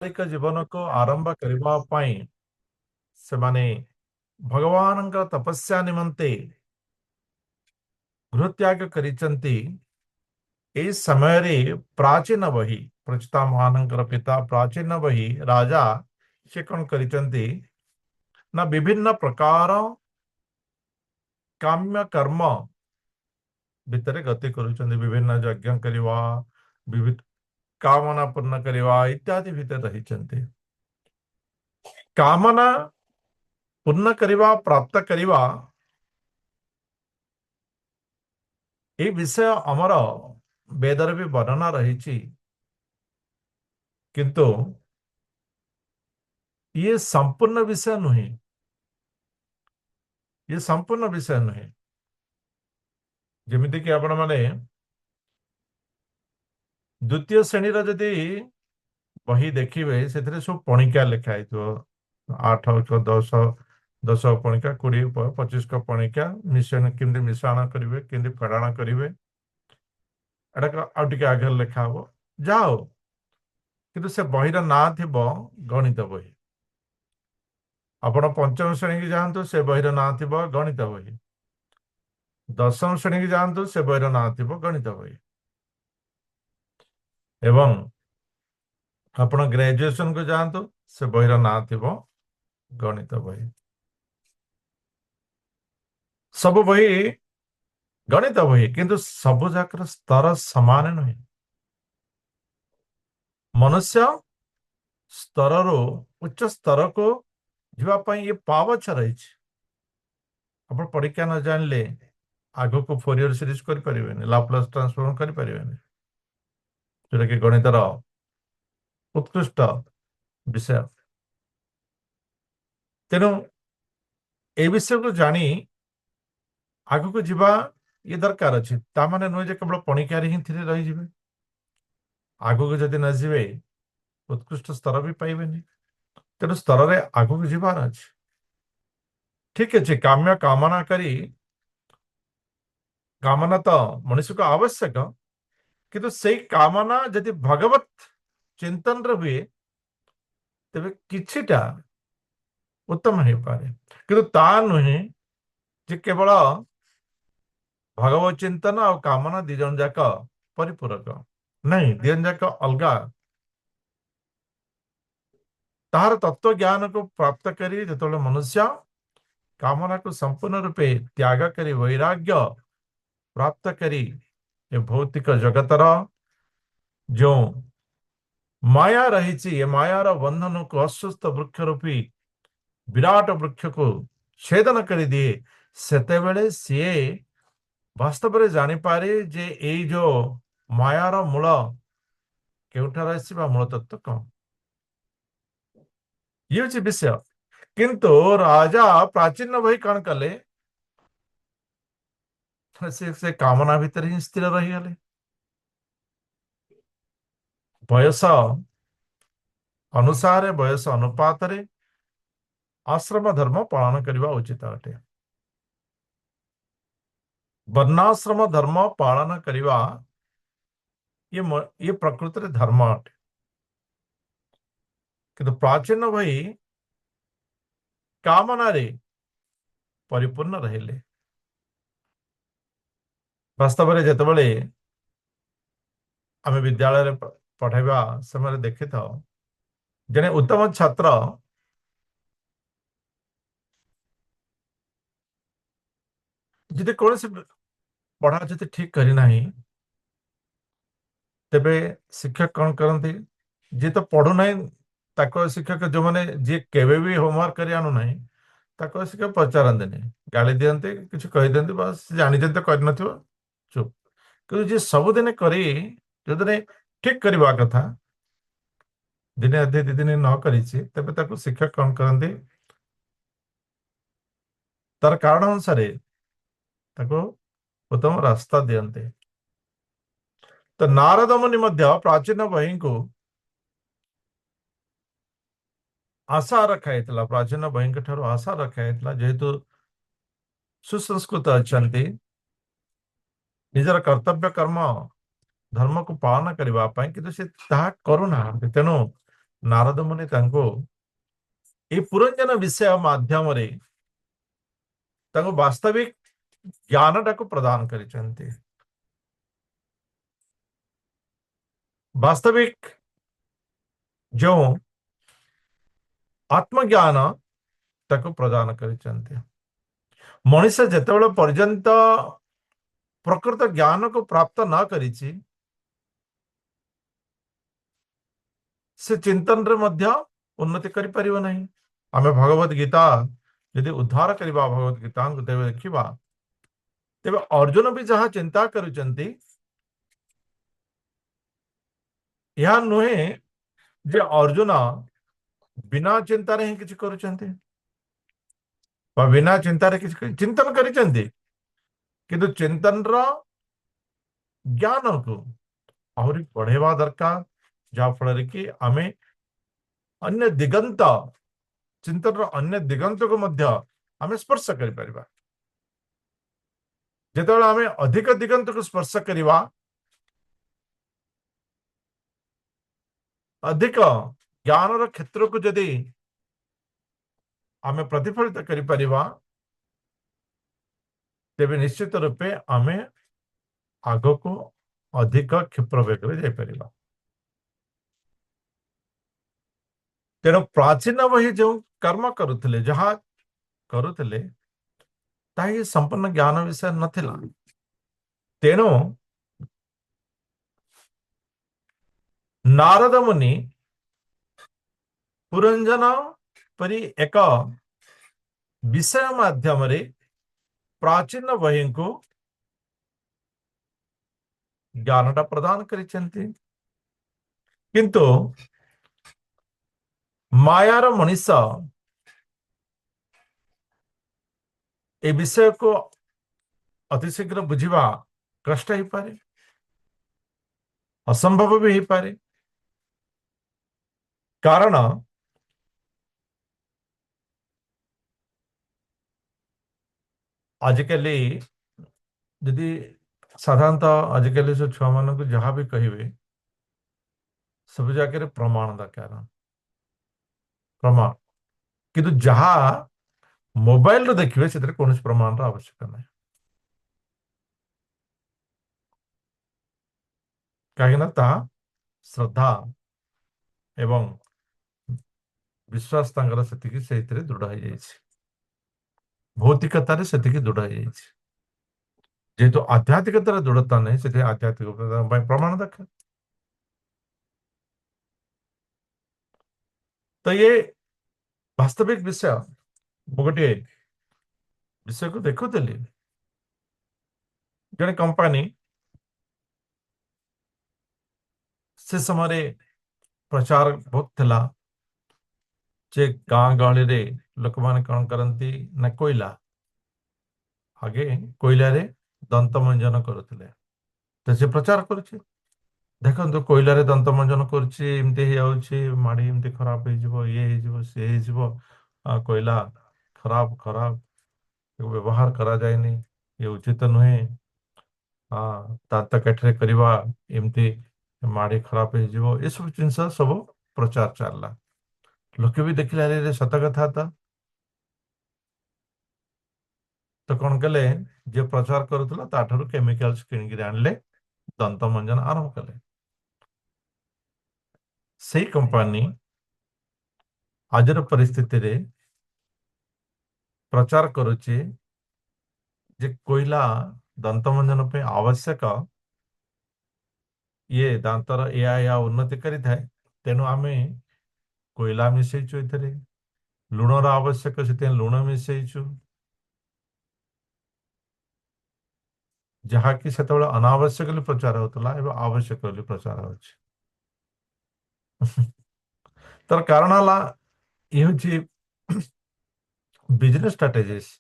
दैनिक जीवन को आरंभ करबा पई से माने भगवान तपस्या निमंते गृह त्याग करिसंती। ए समय रे प्राचीन बही प्रचिता महानंकर पिता प्राचीन बही राजा से कौन करिसंती ना विभिन्न प्रकार काम्य कर्म भितर गति करुचंती। विभिन्न यज्ञ करवा, विविध कामना पूर्ण करवा इत्यादि भितर रहिचंती। कामना पूर्ण करवा प्राप्त करवा ये विषय अमर वेदर भी वर्णना रही। किंतु ये संपूर्ण विषय नुहे, ये संपूर्ण विषय नुहे। जमिति कि आपण माने द्वितीय श्रेणी जदि बही देखिए से सब पणिका लिखाई थो 8 10 10 पणिका 20 25 का पणिका मिश्रण केमती मिश्रण करेंगे केमती फेड़ाण करेंगे एटा आगे आगे लिखा हम जाओ। किंतु से बहीर ना थी गणित बही। आपण पंचम श्रेणी की जातु से बहीर ना थी गणित बही। दशम श्रेणी की जातु से बहीर ना थी गणित बही। एवं आपण ग्रेजुएशन को जातु से बहीर ना थी गणित बही। सब बही गणित बही किंतु सब जाकर स्तर समान नुहे। मनुष्य स्तर उच्च स्तर को जावाई ये पावछ रही। आप परीक्षा न जानले आग को फोरियर सीरीज करें लाप्लास ट्रांसफॉर्म करें जोटा कि गणितर उत्कृष्ट विषय। तेणु ए विषय को जानी आग को जीवा ये दरकार अच्छे ताने नुहे केवल पणिकार ही रही। आग को जदि न जीवे उत्कृष्ट स्तर भी पाइबे। तेणु स्तर में आग को जीवार अच्छे। ठीक अच्छे काम्य कामना करी कामना तो मनुष्य को आवश्यक किंतु से कामना जदि भगवत चिंतन हुए तेरे किछिटा उत्तम हो पारे। किंतु ता नुहे जे केवल भगवत चिंतन और कामना दी जन जाक परिपूरक नहीं। दी जन जाक अलग तार तत्व ज्ञान को प्राप्त करी जो मनुष्य कामना को संपूर्ण रूपे त्याग करी वैराग्य प्राप्त करी ये भौतिक जगतर जो माया रही ये मायार बंधन को अस्वस्थ वृक्ष रूपी विराट वृक्ष को छेदन कर दिए सेते बेले सी वास्तव में जानीपारे जे ये जो मायार मूल केउठार आसी मूल तत्व कौन ये हूँ विषय। किंतु राजा प्राचीन बही कौन कले से कामना भितर ही स्थिर रही गले। बयस अनुसार बयस अनुपात रे आश्रम धर्म पालन करने उचित अटे। वर्णाश्रम धर्म पालन करवा ये प्रकृति रे धर्म अटे। किंतु प्राचीन भाई कामना रे परिपूर्ण रहिले। वास्तव में जितेबाला आम विद्यालय पढ़ाइबा समय देखी था जने उत्तम छात्र जदि कौन से पढ़ा जब ठीक करना तेबे शिक्षक कौन करती जी तो पढ़ुना ताको शिक्षक जो मैंने जी केवे भी होमवर्क कर आनु ना ताको शिक्षक पचारती गाली दिखते कि कहीदिंती बस जानी कर चुप। कि जी सबुदिन करी जो दिन ठीक करवा कथा दिने अधे दी दिन न करी तेबे ताको शिक्षक कौन करती तार कारण अनुसार ताको उत्तम रास्ता दियंते। तो नारद मुनि मध्य प्राचीन बही को आशा रखाई प्राचीन बही ठार आशा रखाई जेहेतु सुसंस्कृत अच्छा निजर कर्तव्य कर्म धर्म को पालन करने कि से करुना तेणु ନାରଦ ମୁନି ତାଙ୍କୁ এই ପୁରଞ୍ଜନ ବିଷୟ ମାଧ୍ୟମରେ ତାଙ୍କୁ ବାସ୍ତବିକ ଜ୍ଞାନଟାକୁ ପ୍ରଦାନ କରିଛନ୍ତି। ବାସ୍ତବିକ ଯେଉଁ ଆତ୍ମଜ୍ଞାନ ତାକୁ ପ୍ରଦାନ କରିଛନ୍ତି। ମଣିଷ ଯେତେବେଳେ ପର୍ଯ୍ୟନ୍ତ ପ୍ରକୃତ ଜ୍ଞାନକୁ ପ୍ରାପ୍ତ ନ କରିଛି, ସେ ଚିନ୍ତନରେ ମଧ୍ୟ ଉନ୍ନତି କରିପାରିବ ନାହିଁ। ଆମେ ଭଗବତ ଗୀତା ଯଦି ଉଦ୍ଧାର କରିବା ଭଗବତ ଗୀତାଙ୍କୁ ତେବେ ଦେଖିବା, ତେବେ ଅର୍ଜୁନ ବି ଯାହା ଚିନ୍ତା କରୁଛନ୍ତି, ଏହା ନୁହେଁ ଯେ ଅର୍ଜୁନ ବିନା ଚିନ୍ତାରେ ହିଁ କିଛି କରୁଛନ୍ତି ବା ବିନା ଚିନ୍ତାରେ କିଛି ଚିନ୍ତନ କରିଛନ୍ତି, କିନ୍ତୁ ଚିନ୍ତନର ଜ୍ଞାନକୁ ଆହୁରି ବଢେଇବା ଦରକାର, ଯାହା ଫଳରେ କି ଆମେ ଅନ୍ୟ ଦିଗନ୍ତ ଚିନ୍ତନର ଅନ୍ୟ ଦିଗନ୍ତକୁ ମଧ୍ୟ ଆମେ ସ୍ପର୍ଶ କରିପାରିବା। ଯେତେବେଳେ ଆମେ ଅଧିକ ଦିଗନ୍ତକୁ ସ୍ପର୍ଶ କରିବା, ଅଧିକ ଜ୍ଞାନର କ୍ଷେତ୍ରକୁ ଯଦି ଆମେ ପ୍ରତିଫଳିତ କରିପାରିବା, ତେବେ ନିଶ୍ଚିତ ରୂପେ ଆମେ ଆଗକୁ ଅଧିକ କ୍ଷିପ୍ର ବେଗରେ ଯାଇପାରିବା। ତେଣୁ ପ୍ରାଚୀନ ବହି ଯେଉଁ କର୍ମ କରୁଥିଲେ, ଯାହା କରୁଥିଲେ, ତାହା ସମ୍ପୂର୍ଣ୍ଣ ଜ୍ଞାନ ବିଷୟ ନଥିଲା। ତେଣୁ ନାରଦ ମୁନି ପୁରଞ୍ଜନ ପରି ଏକ ବିଷୟ ମାଧ୍ୟମରେ ପ୍ରାଚୀନ ବହିଙ୍କୁ ଜ୍ଞାନଟା ପ୍ରଦାନ କରିଛନ୍ତି। କିନ୍ତୁ ମାୟାର ମଣିଷ ଏ ବିଷୟକୁ ଅତି ଶୀଘ୍ର ବୁଝିବା କଷ୍ଟ ହେଇପାରେ, ଅସମ୍ଭବ ବି ହେଇପାରେ। କାରଣ ଆଜିକାଲି ଯଦି ସାଧାରଣତଃ ଆଜିକାଲି ସେ ଛୁଆମାନଙ୍କୁ ଯାହା ବି କହିବେ, ସବୁ ଜାଗାରେ ପ୍ରମାଣ ଦରକାର, ପ୍ରମାଣ। କିନ୍ତୁ ଯାହା ମୋବାଇଲରୁ ଦେଖିବେ ସେଥିରେ କୌଣସି ପ୍ରମାଣର ଆବଶ୍ୟକ ନାହିଁ। କାହିଁକିନା ତାହା ଶ୍ରଦ୍ଧା ଏବଂ ବିଶ୍ୱାସ ତାଙ୍କର ସେତିକି ସେଇଥିରେ ଦୃଢ ହେଇଯାଇଛି, ଭୌତିକତାରେ ସେତିକି ଦୃଢ ହେଇଯାଇଛି। ଯେହେତୁ ଆଧ୍ୟାତ୍ମିକତାର ଦୃଢତା ନାହିଁ, ସେଥିପାଇଁ ଆଧ୍ୟାତ୍ମିକ ପାଇଁ ପ୍ରମାଣ ଦରକାର। ତ ଇଏ ବାସ୍ତବିକ ବିଷୟ। ମୁଁ ଗୋଟିଏ ବିଷୟକୁ ଦେଖୁଥିଲି, ଜଣେ କମ୍ପାନୀ ସେ ସମୟରେ ପ୍ରଚାର ବହୁତ ଥିଲା ଯେ ଗାଁ ଗହଳିରେ ଲୋକମାନେ କଣ କରନ୍ତି ନା ଆଗେ କୋଇଲାରେ ଦନ୍ତ ମଞ୍ଜନ କରୁଥିଲେ। ତ ସେ ପ୍ରଚାର କରୁଛି, ଦେଖନ୍ତୁ କୋଇଲାରେ ଦନ୍ତ ମଞ୍ଜନ କରୁଛି, ଏମିତି ହେଇଯାଉଛି, ମାଢି ଏମିତି ଖରାପ ହେଇଯିବ, ଇଏ ହେଇଯିବ, ସିଏ ହେଇଯିବ, କୋଇଲା ଖରାପ ଖରାପ, ତାକୁ ବ୍ୟବହାର କରାଯାଏନି, ଇଏ ଉଚିତ ନୁହେଁ, ଦାନ୍ତ କାଠିରେ କରିବା, ଏମିତି ମାଢି ଖରାପ ହେଇଯିବ, ଏସବୁ ଜିନିଷ ସବୁ ପ୍ରଚାର ଚାଲିଲା। ଲୋକେ ବି ଦେଖିଲେ ଆରେ ସତ କଥା ତ କଣ କଲେ, ଯିଏ ପ୍ରଚାର କରୁଥିଲା ତାଠାରୁ କେମିକାଲ୍ସ କିଣିକିରି ଆଣିଲେ, ଦନ୍ତ ମଞ୍ଜନ ଆରମ୍ଭ କଲେ। ସେଇ କମ୍ପାନୀ ଆଜିର ପରିସ୍ଥିତିରେ ପ୍ରଚାର କରୁଛି ଯେ କୋଇଲା ଦନ୍ତ ମଞ୍ଜନ ପାଇଁ ଆବଶ୍ୟକ, ଇଏ ଦାନ୍ତର ଏହା ଉନ୍ନତି କରିଥାଏ, ତେଣୁ ଆମେ କୋଇଲା ମିଶେଇଛୁ, ଏଥିରେ ଲୁଣର ଆବଶ୍ୟକ, ସେଥିପାଇଁ ଲୁଣ ମିଶେଇଛୁ, ଯାହାକି ସେତେବେଳେ ଅନାବଶ୍ୟକ ବୋଲି ପ୍ରଚାର ହଉଥିଲା, ଏବେ ଆବଶ୍ୟକ ବୋଲି ପ୍ରଚାର ହଉଛି। ତାର କାରଣ ହେଲା, ଇଏ ହଉଛି ବିଜନେସ ଷ୍ଟ୍ରାଟେଜିସ୍।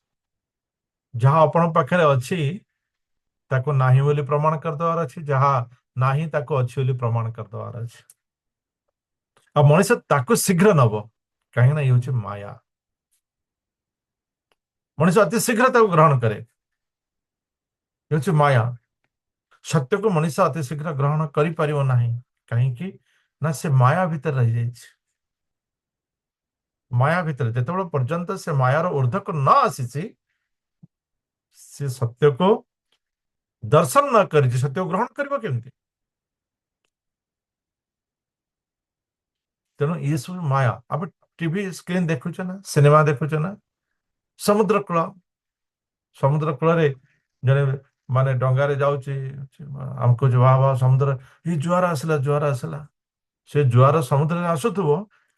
ଯାହା ଆପଣଙ୍କ ପାଖରେ ଅଛି ତାକୁ ନାହିଁ ବୋଲି ପ୍ରମାଣ କରିଦେବାର ଅଛି, ଯାହା ନାହିଁ ତାକୁ ଅଛି ବୋଲି ପ୍ରମାଣ କରିଦେବାର ଅଛି। ଆଉ ମଣିଷ ତାକୁ ଶୀଘ୍ର ନବ, କାହିଁକି ନା ଇଏ ହଉଛି ମାୟା। ମଣିଷ ଅତି ଶୀଘ୍ର ତାକୁ ଗ୍ରହଣ କରେ, ଇଏ ହଉଛି ମାୟା। ସତ୍ୟକୁ ମଣିଷ ଅତି ଶୀଘ୍ର ଗ୍ରହଣ କରିପାରିବ ନାହିଁ, କାହିଁକି ନା ସେ ମାୟା ଭିତରେ ରହିଯାଇଛି। ମାୟା ଭିତରେ ଯେତେବେଳେ ପର୍ଯ୍ୟନ୍ତ ସେ ମାୟାର ଊର୍ଦ୍ଧ୍ୱକୁ ନ ଆସିଛି, ସେ ସତ୍ୟକୁ ଦର୍ଶନ ନ କରିଛି, ସତ୍ୟକୁ ଗ୍ରହଣ କରିବ କେମିତି? ତେଣୁ ଇଏ ସବୁ ମାୟା। ଆମେ ଟିଭି ସ୍କ୍ରିନ୍ ଦେଖୁଛେ ନା, ସିନେମା ଦେଖୁଛେ ନା, ସମୁଦ୍ର କୂଳ, ସମୁଦ୍ର କୂଳରେ ଜଣେ ମାନେ ଡଙ୍ଗାରେ ଯାଉଛି, ଆମକୁ ବାହା ବା ସମୁଦ୍ର, ଏଇ ଜୁଆର ଆସିଲା, ଜୁଆର ଆସିଲା। ସେ ଜୁଆର ସମୁଦ୍ରରେ ଆସୁଥିବ,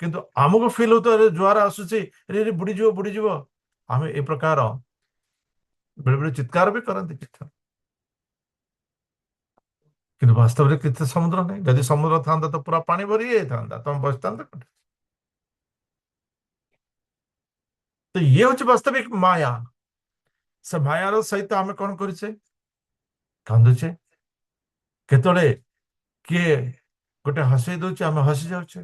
କିନ୍ତୁ ଆମକୁ ଫିଲ୍ ହଉଥିବ ରେ ଜୁଆର ଆସୁଛି, ରେ ବୁଡିଯିବ, ବୁଡିଯିବ। ଆମେ ଏ ପ୍ରକାର ବେଳେ ବେଳେ ଚିତ୍କାର ବି କରନ୍ତି କିଛି, କିନ୍ତୁ ବାସ୍ତବରେ କିଛି ସମୁଦ୍ର ନାହିଁ। ଯଦି ସମୁଦ୍ର ଥାନ୍ତା ତ ପୁରା ପାଣି ଭରି ଯାଇଥାନ୍ତା, ତମେ ବସିଥାନ୍ତା କୋଉଠି? ତ ଇଏ ହଉଛି ବାସ୍ତବିକ ମାୟା। ସେ ମାୟାର ସହିତ ଆମେ କଣ କରୁଛେ? କାନ୍ଦୁଛେ। କେତେବେଳେ କିଏ ଗୋଟେ ହସେଇ ଦଉଛି, ଆମେ ହସି ଯାଉଛେ।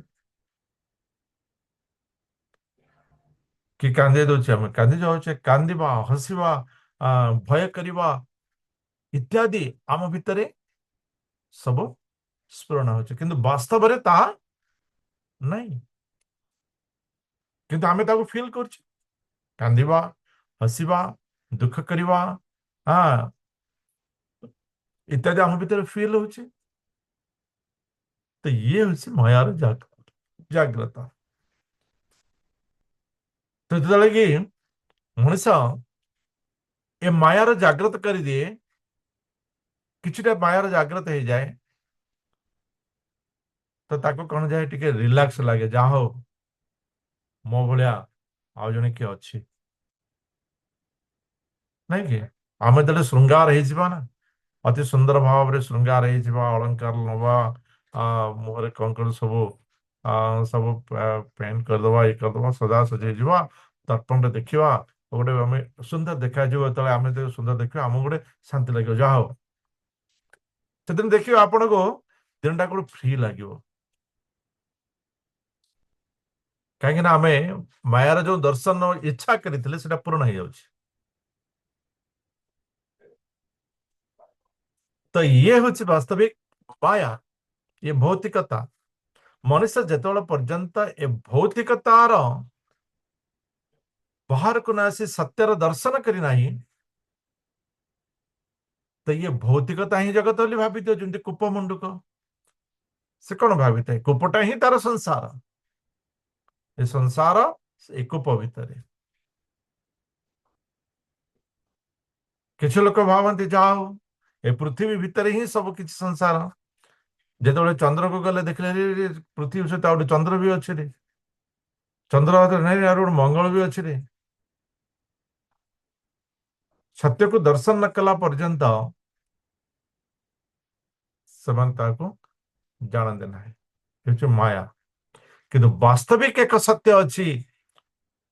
କି କାନ୍ଦେଇ ଦଉଛି, ଆମେ କାନ୍ଦି ଯାଉଛେ। କାନ୍ଦିବା, ହସିବା, ଭୟ କରିବା ଇତ୍ୟାଦି ଆମ ଭିତରେ ସବୁ ସ୍ଫୁରଣ ହଉଛି, କିନ୍ତୁ ବାସ୍ତବରେ ତାହା ନାହିଁ। କିନ୍ତୁ ଆମେ ତାକୁ ଫିଲ୍ କରୁଛେ। କାନ୍ଦିବା, ହସିବା, ଦୁଃଖ କରିବା, ହଁ, ଇତ୍ୟାଦି ଆମ ଭିତରେ ଫିଲ୍ ହଉଛି। ତ ଇଏ ହଉଛି ମାୟାର ଜାଗ୍ରତ। ତ ଯେତେବେଳେ କି ମଣିଷ ଏ ମାୟାର ଜାଗ୍ରତ କରିଦିଏ, କିଛିଟା ମାୟାର ଜାଗ୍ରତ ହେଇଯାଏ, ତ ତାକୁ କଣ ଯାଏ, ଟିକେ ରିଲାକ୍ସ ଲାଗେ। ଯାହା ହଉ ମୋ ଭଳିଆ ଆଉ ଜଣେ କିଏ ଅଛି, ନାଇଁ କି? ଆମେ ଯେତେବେଳେ ଶୃଙ୍ଗାର ହେଇଯିବା ନା, ଅତି ସୁନ୍ଦର ଭାବରେ ଶୃଙ୍ଗାର ହେଇଯିବା, ଅଳଙ୍କାର ନବା, ମୁହଁରେ କଣ କଣ ସବୁ ସବୁ ପେଣ୍ଟ କରିଦବା, ଇଏ କରିଦବା, ସଜା ସଜେଇ ଯିବା, ଦର୍ପଣରେ ଦେଖିବା, ଗୋଟେ ଆମେ ସୁନ୍ଦର ଦେଖାଯିବ। ଯେତେବେଳେ ଆମେ ସୁନ୍ଦର ଦେଖିବା, ଆମକୁ ଗୋଟେ ଶାନ୍ତି ଲାଗିବ। ଯାହା ହଉ ସେଦିନ ଦେଖିବ ଆପଣଙ୍କୁ ଦିନଟା ଗୋଟେ ଫ୍ରି ଲାଗିବ। କାହିଁକି ନା ଆମେ ମାୟାର ଯୋଉ ଦର୍ଶନ ଇଚ୍ଛା କରିଥିଲେ ସେଟା ପୂରଣ ହେଇଯାଉଛି। ତ ଇଏ ହଉଛି ବାସ୍ତବିକ ମାୟା, ଇଏ ଭୌତିକତା। ମଣିଷ ଯେତେବେଳେ ପର୍ଯ୍ୟନ୍ତ ଏ ଭୌତିକତାର ବାହାରକୁ ନ ଆସି ସତ୍ୟର ଦର୍ଶନ କରି ନାହିଁ, ତ ଇଏ ଭୌତିକତା ହିଁ ଜଗତ ବୋଲି ଭାବିଥିବ। ଯେମିତି କୂପ ମୁଣ୍ଡୁକ, ସେ କଣ ଭାବିଥାଏ? କୂପଟା ହିଁ ତାର ସଂସାର। ଏ ସଂସାର ଏ କୂପ ଭିତରେ। କିଛି ଲୋକ ଭାବନ୍ତି ଯାହା ହଉ ଏ ପୃଥିବୀ ଭିତରେ ହିଁ ସବୁ କିଛି ସଂସାର। ଯେତେବେଳେ ଚନ୍ଦ୍ରକୁ ଗଲେ ଦେଖିଲେ ପୃଥିବୀ ସହିତ ଆଉ ଗୋଟେ ଚନ୍ଦ୍ର ବି ଅଛି ରେ, ଚନ୍ଦ୍ର ନାଇଁ ଆଉ ଗୋଟେ ମଙ୍ଗଳ ବି ଅଛି ରେ। ସତ୍ୟକୁ ଦର୍ଶନ ନ କଲା ପର୍ଯ୍ୟନ୍ତ ସେମାନେ ତାକୁ ଜାଣନ୍ତି ନାହିଁ। ହେଉଛି ମାୟା। କିନ୍ତୁ ବାସ୍ତବିକ ଏକ ସତ୍ୟ ଅଛି,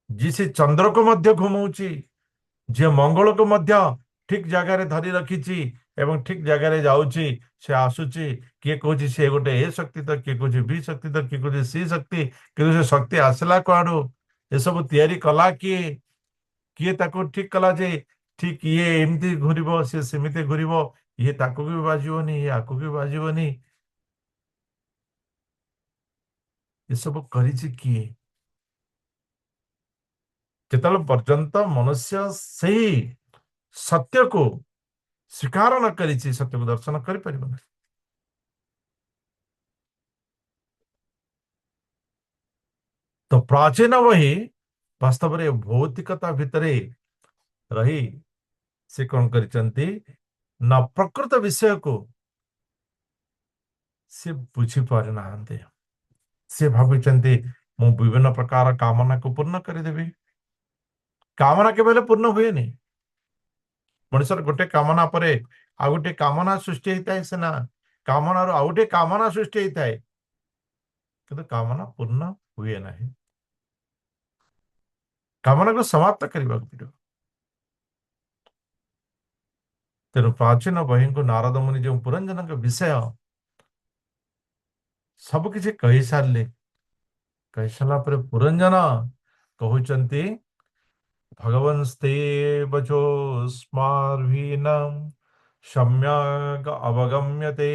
ଯିଏ ସେ ଚନ୍ଦ୍ରକୁ ମଧ୍ୟ ଘୁମଉଛି, ଯିଏ ମଙ୍ଗଳକୁ ମଧ୍ୟ ଠିକ ଜାଗାରେ ଧରି ରଖିଛି ଏବଂ ଠିକ ଜାଗାରେ ଯାଉଛି। ସେ ଆସୁଛି, କିଏ କହୁଛି ସେ ଗୋଟେ ଏ ଶକ୍ତି, ତ କିଏ କହୁଛି ବି ଶକ୍ତି, ତ କିଏ କହୁଛି ସି ଶକ୍ତି। କିନ୍ତୁ ସେ ଶକ୍ତି ଆସିଲା କୁଆଡୁ? ଏସବୁ ତିଆରି କଲା କିଏ? କିଏ ତାକୁ ଠିକ କଲା ଯେ ଠିକ ଇଏ ଏମିତି ଘୁରିବ, ସେ ସେମିତି ଘୁରିବ, ଇଏ ତାକୁ ବି ବାଜିବନି, ଇଏ ଆକୁ ବି ବାଜିବନି। ଏସବୁ କରିଛି କିଏ? ଯେତେବେଳେ ପର୍ଯ୍ୟନ୍ତ ମନୁଷ୍ୟ ସେହି ସତ୍ୟକୁ ସ୍ୱୀକାର ନ କରିଛି, ସତ୍ୟକୁ ଦର୍ଶନ କରିପାରିବ ନାହିଁ। ତ ପ୍ରାଚୀନ ବହି ବାସ୍ତବରେ ଭୌତିକତା ଭିତରେ ରହି ସେ କଣ କରିଛନ୍ତି ନା ପ୍ରକୃତ ବିଷୟକୁ ସେ ବୁଝି ପାରିନାହାନ୍ତି। ସେ ଭାବୁଛନ୍ତି ମୁଁ ବିଭିନ୍ନ ପ୍ରକାର କାମନାକୁ ପୂର୍ଣ୍ଣ କରିଦେବି। କାମନା କେବେ ହେଲେ ପୂର୍ଣ୍ଣ ହୁଏନି। ମଣିଷର ଗୋଟେ କାମନା ପରେ ଆଉ ଗୋଟେ କାମନା ସୃଷ୍ଟି ହେଇଥାଏ ସିନା, କାମନାରୁ ଆଉ ଗୋଟେ କାମନା ସୃଷ୍ଟି ହେଇଥାଏ, କିନ୍ତୁ କାମନା ପୂର୍ଣ୍ଣ ହୁଏ ନାହିଁ। କାମନାକୁ ସମାପ୍ତ କରିବାକୁ ପଡିବ। ତେଣୁ ପ୍ରାଚୀନ ବହିଙ୍କୁ ନାରଦ ମୁନି ଯେଉଁ ପୁରଞ୍ଜନଙ୍କ ବିଷୟ ସବୁ କିଛି କହିସାରିଲେ, କହିସାରିଲା ପରେ ପୁରଞ୍ଜନ କହୁଛନ୍ତି ଭଗବନ୍ସ୍ତେବଚୋସ୍ମାର୍ଭୀନାଂ ସମ୍ୟକ୍ ଅବଗମ୍ୟତେ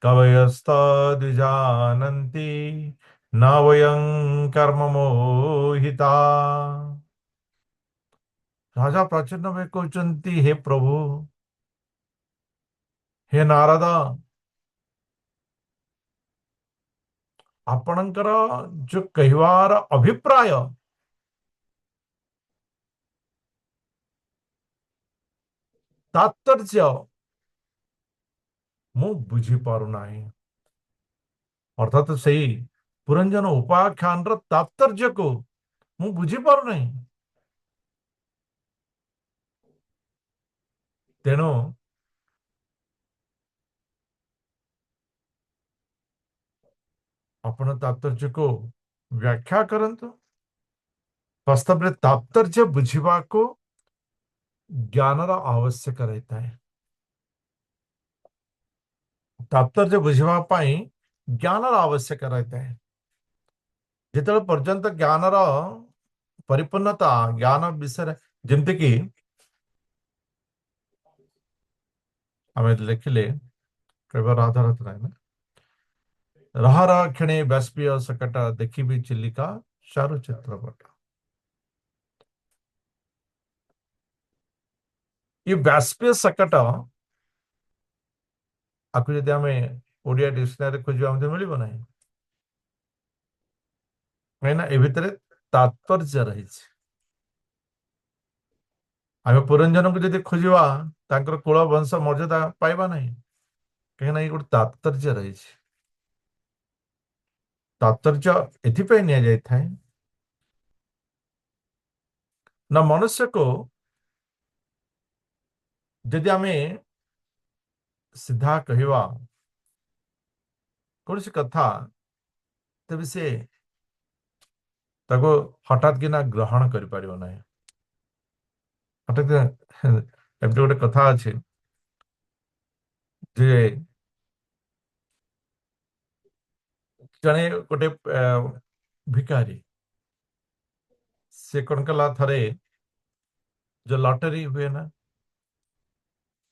କବୟସ୍ତଦ୍ବିଜାନନ୍ତି ନ ବୟଂ कर्म मोहिता। राजा प्रचन्न भाई कहते हे प्रभु, हे नारद, आपणकर जो कहवार अभिप्राय तात्पर्य मु बुझी पारु नाही। अर्थात सही पुरंजन उपाख्यान तात्पर्य को मु बुझी पारु नाही। तेणु ଆପଣ ତାତ୍ପର୍ଯ୍ୟକୁ व्याख्या କରନ୍ତୁ। ବାସ୍ତବରେ ତାତ୍ପର୍ଯ୍ୟ ବୁଝିବାକୁ ଜ୍ଞାନର ଆବଶ୍ୟକ ରହିଥାଏ। ତାତ୍ପର୍ଯ୍ୟ ବୁଝିବା ପାଇଁ ଜ୍ଞାନର ଆବଶ୍ୟକ ରହିଥାଏ। ଯେତେବେଳେ ପର୍ଯ୍ୟନ୍ତ ଜ୍ଞାନର ପରିପୂର୍ଣ୍ଣତା ଜ୍ଞାନ ବିଷୟରେ ଯେମିତିକି ଆମେ ଲେଖିଲେ କେବଳ ରାଧାରଥ ନାହିଁ ନା, ରହ ରହ କ୍ଷଣେ ବାଷ୍ପୀୟ ସକଟ ଦେଖିବି ଚିଲିକା ଚାରୁ ଚିତ୍ରପଟ। ये बाष्पीय सकट आपको यदि आम ओडिया डिक्शनरी खोजा मिल ना, कहीं ए भितर तात्पर्य रही। आम पुरंजन को जब खोजा कुल वंश मर्यादा पाइबा ना, कहीं ये गोटे तात्पर्य रही। तात्पर्य एथपाई नि जाए ना मनुष्य को जदि आम सीधा कहवा कौन सी कथा तेज से हठात कि ग्रहण कर पार ना। हठात एमती गोटे कथा अच्छे जे जड़े गोटे भिकारी से कौन कला थरे जो लॉटरी हुए ना,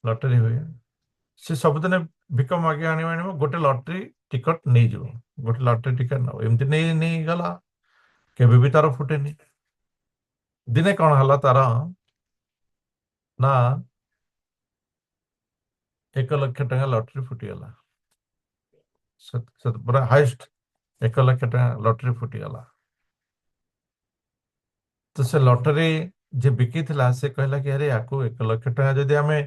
लॉटरी हुए से सबुदिन भिक मागे आने गोटे लॉटरी टिकट नहीं जो गोटे लॉटरी टिकट ना एमती नहीं नहीं गला केबे भी तार फुटेनी। दिने कौन हला तार ना 1 लाख टका लॉटरी फुटीगला। पूरा हाइस्ट 1 लाख टका लॉटरी फुटीगला। तो से लॉटरी जे बिकी थिला से कहला कि अरे याकू 1 लाख टका जदि आमे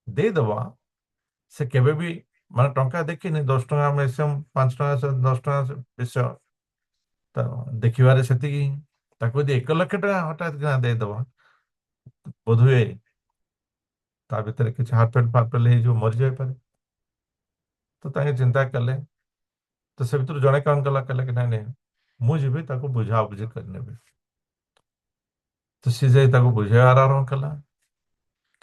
दे दबा से केबे भी माने टंका देखिनी 10 टका मैक्सिमम 5 टका से 10 टका विषय देखिबारे सेतिकी ताको यदि 1 लाख टका हठात किना दे दबा बोधुए ता भितर किसी हार्टफेल फार्टफेल जो मरी जाए पारे। तो ताके चिंता कले तो से भीतर जड़े कौन कला कहला कि नहीं मुझे बुझा बुझी करने। तो सी जाई बुझेबार आरंभ कला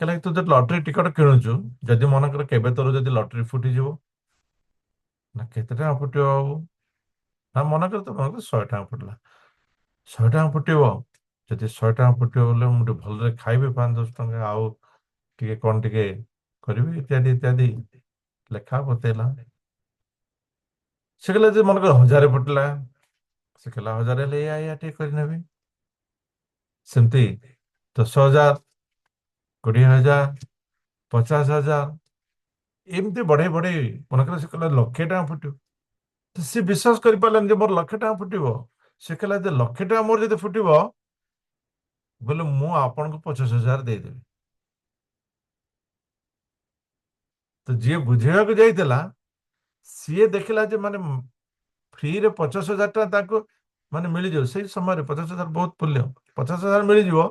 कहला तू जो लॉटरी टिकट किणुचु जदि मनकर केबे तोर जदि लॉटरी फुटीजिवो ना केते टका फुटियो बाबू ना मनकर तो मनकर 100 टका फुटला 100 टका फुटिवो जदि 100 टका फुटिवो बोले मुझे भलरे खाइबे 5-10 टका आउ टिके कौन टिके करिवे इत्यादि इत्यादि लेखा बतेला। से कहला जे मनकर 1000 फुटला से कहला 1000 ले या टिके करनेबे सेमती 10,000 20,000 50,000 एमती बढ़े बढ़े मनकर से कहला 1,00,000 फुटो। तो सी विश्वास कर पारलानी जे मोर 1,00,000 फुटो से कहला जे 1,00,000 मोर जब फुटो बोले मु आपन को 50,000 देदेवी। तो जी बुझेगा को जाइला सी देखला जे माने फ्री रे 50,000 माने मिल जाओ से समय 50,000 बहुत मूल्य 50,000 मिल जाओ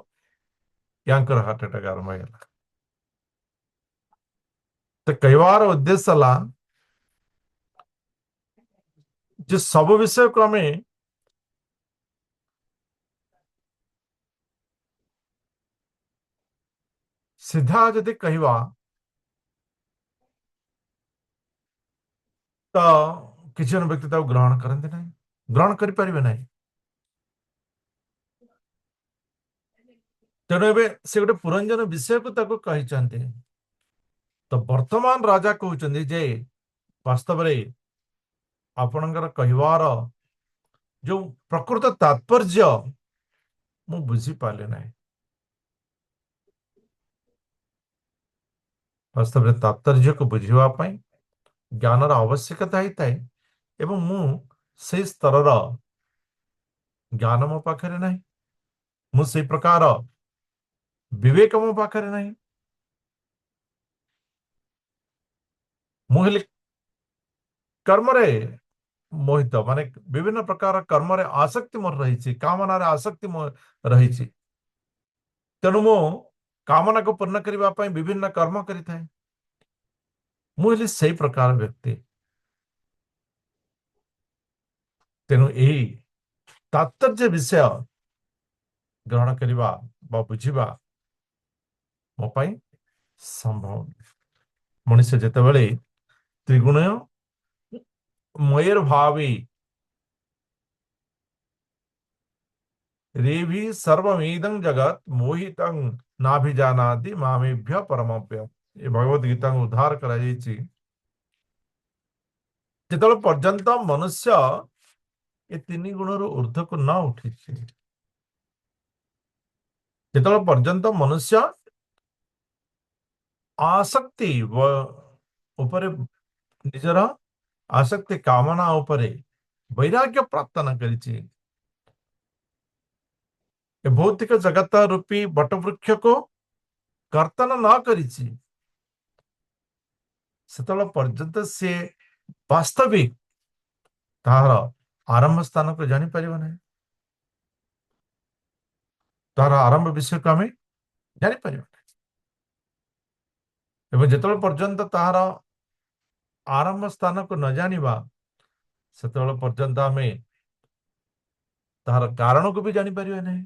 यांकर हार्ट अटैक आरंभ होगा। तो कहवार उद्देश्य ला जे सब विषय को आम सीधा जदि कहवा तो किसी जन व्यक्ति ग्रहण करते ना ग्रहण करें ना। तेणु ए से गोटे पुरंजन विषय को कहते। तो वर्तमान राजा कहते जे वास्तव में आपणकर कहवार जो प्रकृत तात्पर्य ମୁଁ ବୁଝିପାରିଲି ନାହିଁ। ବାସ୍ତବରେ ତାତ୍ପର୍ଯ୍ୟକୁ ବୁଝିବା ପାଇଁ ଜ୍ଞାନର ଆବଶ୍ୟକତା ହେଇଥାଏ ଏବଂ ମୁଁ ସେଇ ସ୍ତରର ଜ୍ଞାନ ମୋ ପାଖରେ ନାହିଁ। ମୁଁ ସେଇ ପ୍ରକାର ବିବେକ ମୋ ପାଖରେ ନାହିଁ। ମୁଁ ହେଲେ କର୍ମରେ ମୋହିତ, ମାନେ ବିଭିନ୍ନ ପ୍ରକାର କର୍ମରେ ଆସକ୍ତି ମୋର ରହିଛି, କାମନାରେ ଆସକ୍ତି ରହିଛି। ତେଣୁ ମୁଁ କାମନାକୁ ପୂର୍ଣ୍ଣ କରିବା ପାଇଁ ବିଭିନ୍ନ କର୍ମ କରିଥାଏ। ମୁଁ ହେଲି ସେଇ ପ୍ରକାର ବ୍ୟକ୍ତି। ତେଣୁ ଏହି ତାତ୍ପର୍ଯ୍ୟ ବିଷୟ ଗ୍ରହଣ କରିବା ବା ବୁଝିବା ମୋ ପାଇଁ ସମ୍ଭବ। ମଣିଷ ଯେତେବେଳେ ତ୍ରିଗୁଣ ମୟୂର ଭାବି रेभि सर्वमेदं जगत मोहितं नाभिजानाति मामेभ्य परमप्य। ये भगवत गीता को उद्धार କରାଯାଇଛି। ଯେତେବେଳେ ପର୍ଯ୍ୟନ୍ତ ମନୁଷ୍ୟ ଏ ତିନି ଗୁଣରୁ ଊର୍ଦ୍ଧ୍ୱକୁ ନ ଉଠିଛି, ଯେତେବେଳେ ପର୍ଯ୍ୟନ୍ତ ମନୁଷ୍ୟ ଆସକ୍ତି ଉପରେ, ନିଜର ଆସକ୍ତି କାମନା ଉପରେ ବୈରାଗ୍ୟ ପ୍ରାପ୍ତ ନ କରିଛି, ଏ ଭୌତିକ ଜଗତ ରୂପୀ ବଟବୃକ୍ଷକୁ କର୍ତ୍ତନ ନ କରିଛି, ସେତେବେଳେ ପର୍ଯ୍ୟନ୍ତ ସେ ବାସ୍ତବିକ ତାହାର ଆରମ୍ଭ ସ୍ଥାନକୁ ଜାଣିପାରିବ ନାହିଁ। ତାହାର ଆରମ୍ଭ ବିଷୟକୁ ଆମେ ଜାଣିପାରିବା ନାହିଁ। ଏବଂ ଯେତେବେଳେ ପର୍ଯ୍ୟନ୍ତ ତାହାର ଆରମ୍ଭ ସ୍ଥାନକୁ ନ ଜାଣିବା, ସେତେବେଳେ ପର୍ଯ୍ୟନ୍ତ ଆମେ ତାହାର କାରଣକୁ ବି ଜାଣିପାରିବା ନାହିଁ।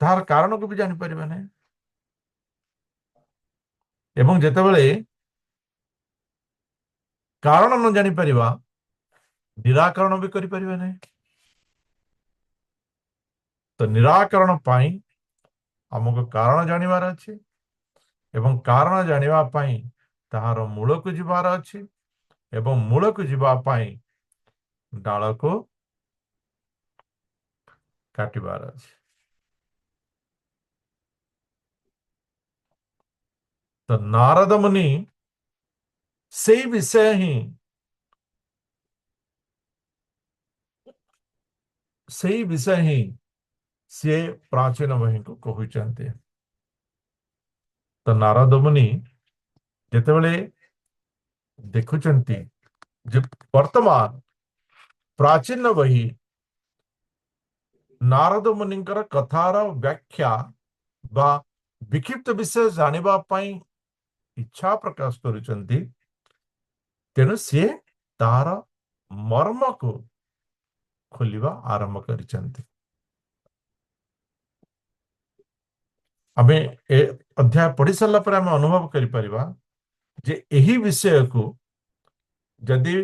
ତାହାର କାରଣକୁ ବି ଜାଣିପାରିବା ନାହିଁ। ଏବଂ ଯେତେବେଳେ କାରଣ ନ ଜାଣିପାରିବା, ନିରାକରଣ ବି କରିପାରିବା ନାହିଁ। ତ ନିରାକରଣ ପାଇଁ ଆମକୁ କାରଣ ଜାଣିବାର ଅଛି ଏବଂ କାରଣ ଜାଣିବା ପାଇଁ ତାହାର ମୂଳକୁ ଯିବାର ଅଛି ଏବଂ ମୂଳକୁ ଯିବା ପାଇଁ ଡାଳକୁ କାଟିବାର ଅଛି। ତ ନାରଦ ମୁନି ସେଇ ବିଷୟ ହିଁ ସିଏ ପ୍ରାଚୀନ ବହିଙ୍କୁ କହୁଛନ୍ତି। ତ ନାରଦ ମୁନି ଯେତେବେଳେ ଦେଖୁଛନ୍ତି ଯେ ବର୍ତ୍ତମାନ ପ୍ରାଚୀନ ବହି ନାରଦ ମୁନିଙ୍କର କଥାର ବ୍ୟାଖ୍ୟା ବା ବିକ୍ଷିପ୍ତ ବିଷୟ ଜାଣିବା ପାଇଁ ଇଚ୍ଛା ପ୍ରକାଶ କରୁଛନ୍ତି, ତେଣୁ ସିଏ ତାହାର ମର୍ମକୁ ଖୋଲିବା ଆରମ୍ଭ କରିଛନ୍ତି। ଆମେ ଏ ଅଧ୍ୟାୟ ପଢି ସାରିଲା ପରେ ଆମେ ଅନୁଭବ କରିପାରିବା ଯେ ଏହି ବିଷୟକୁ ଯଦି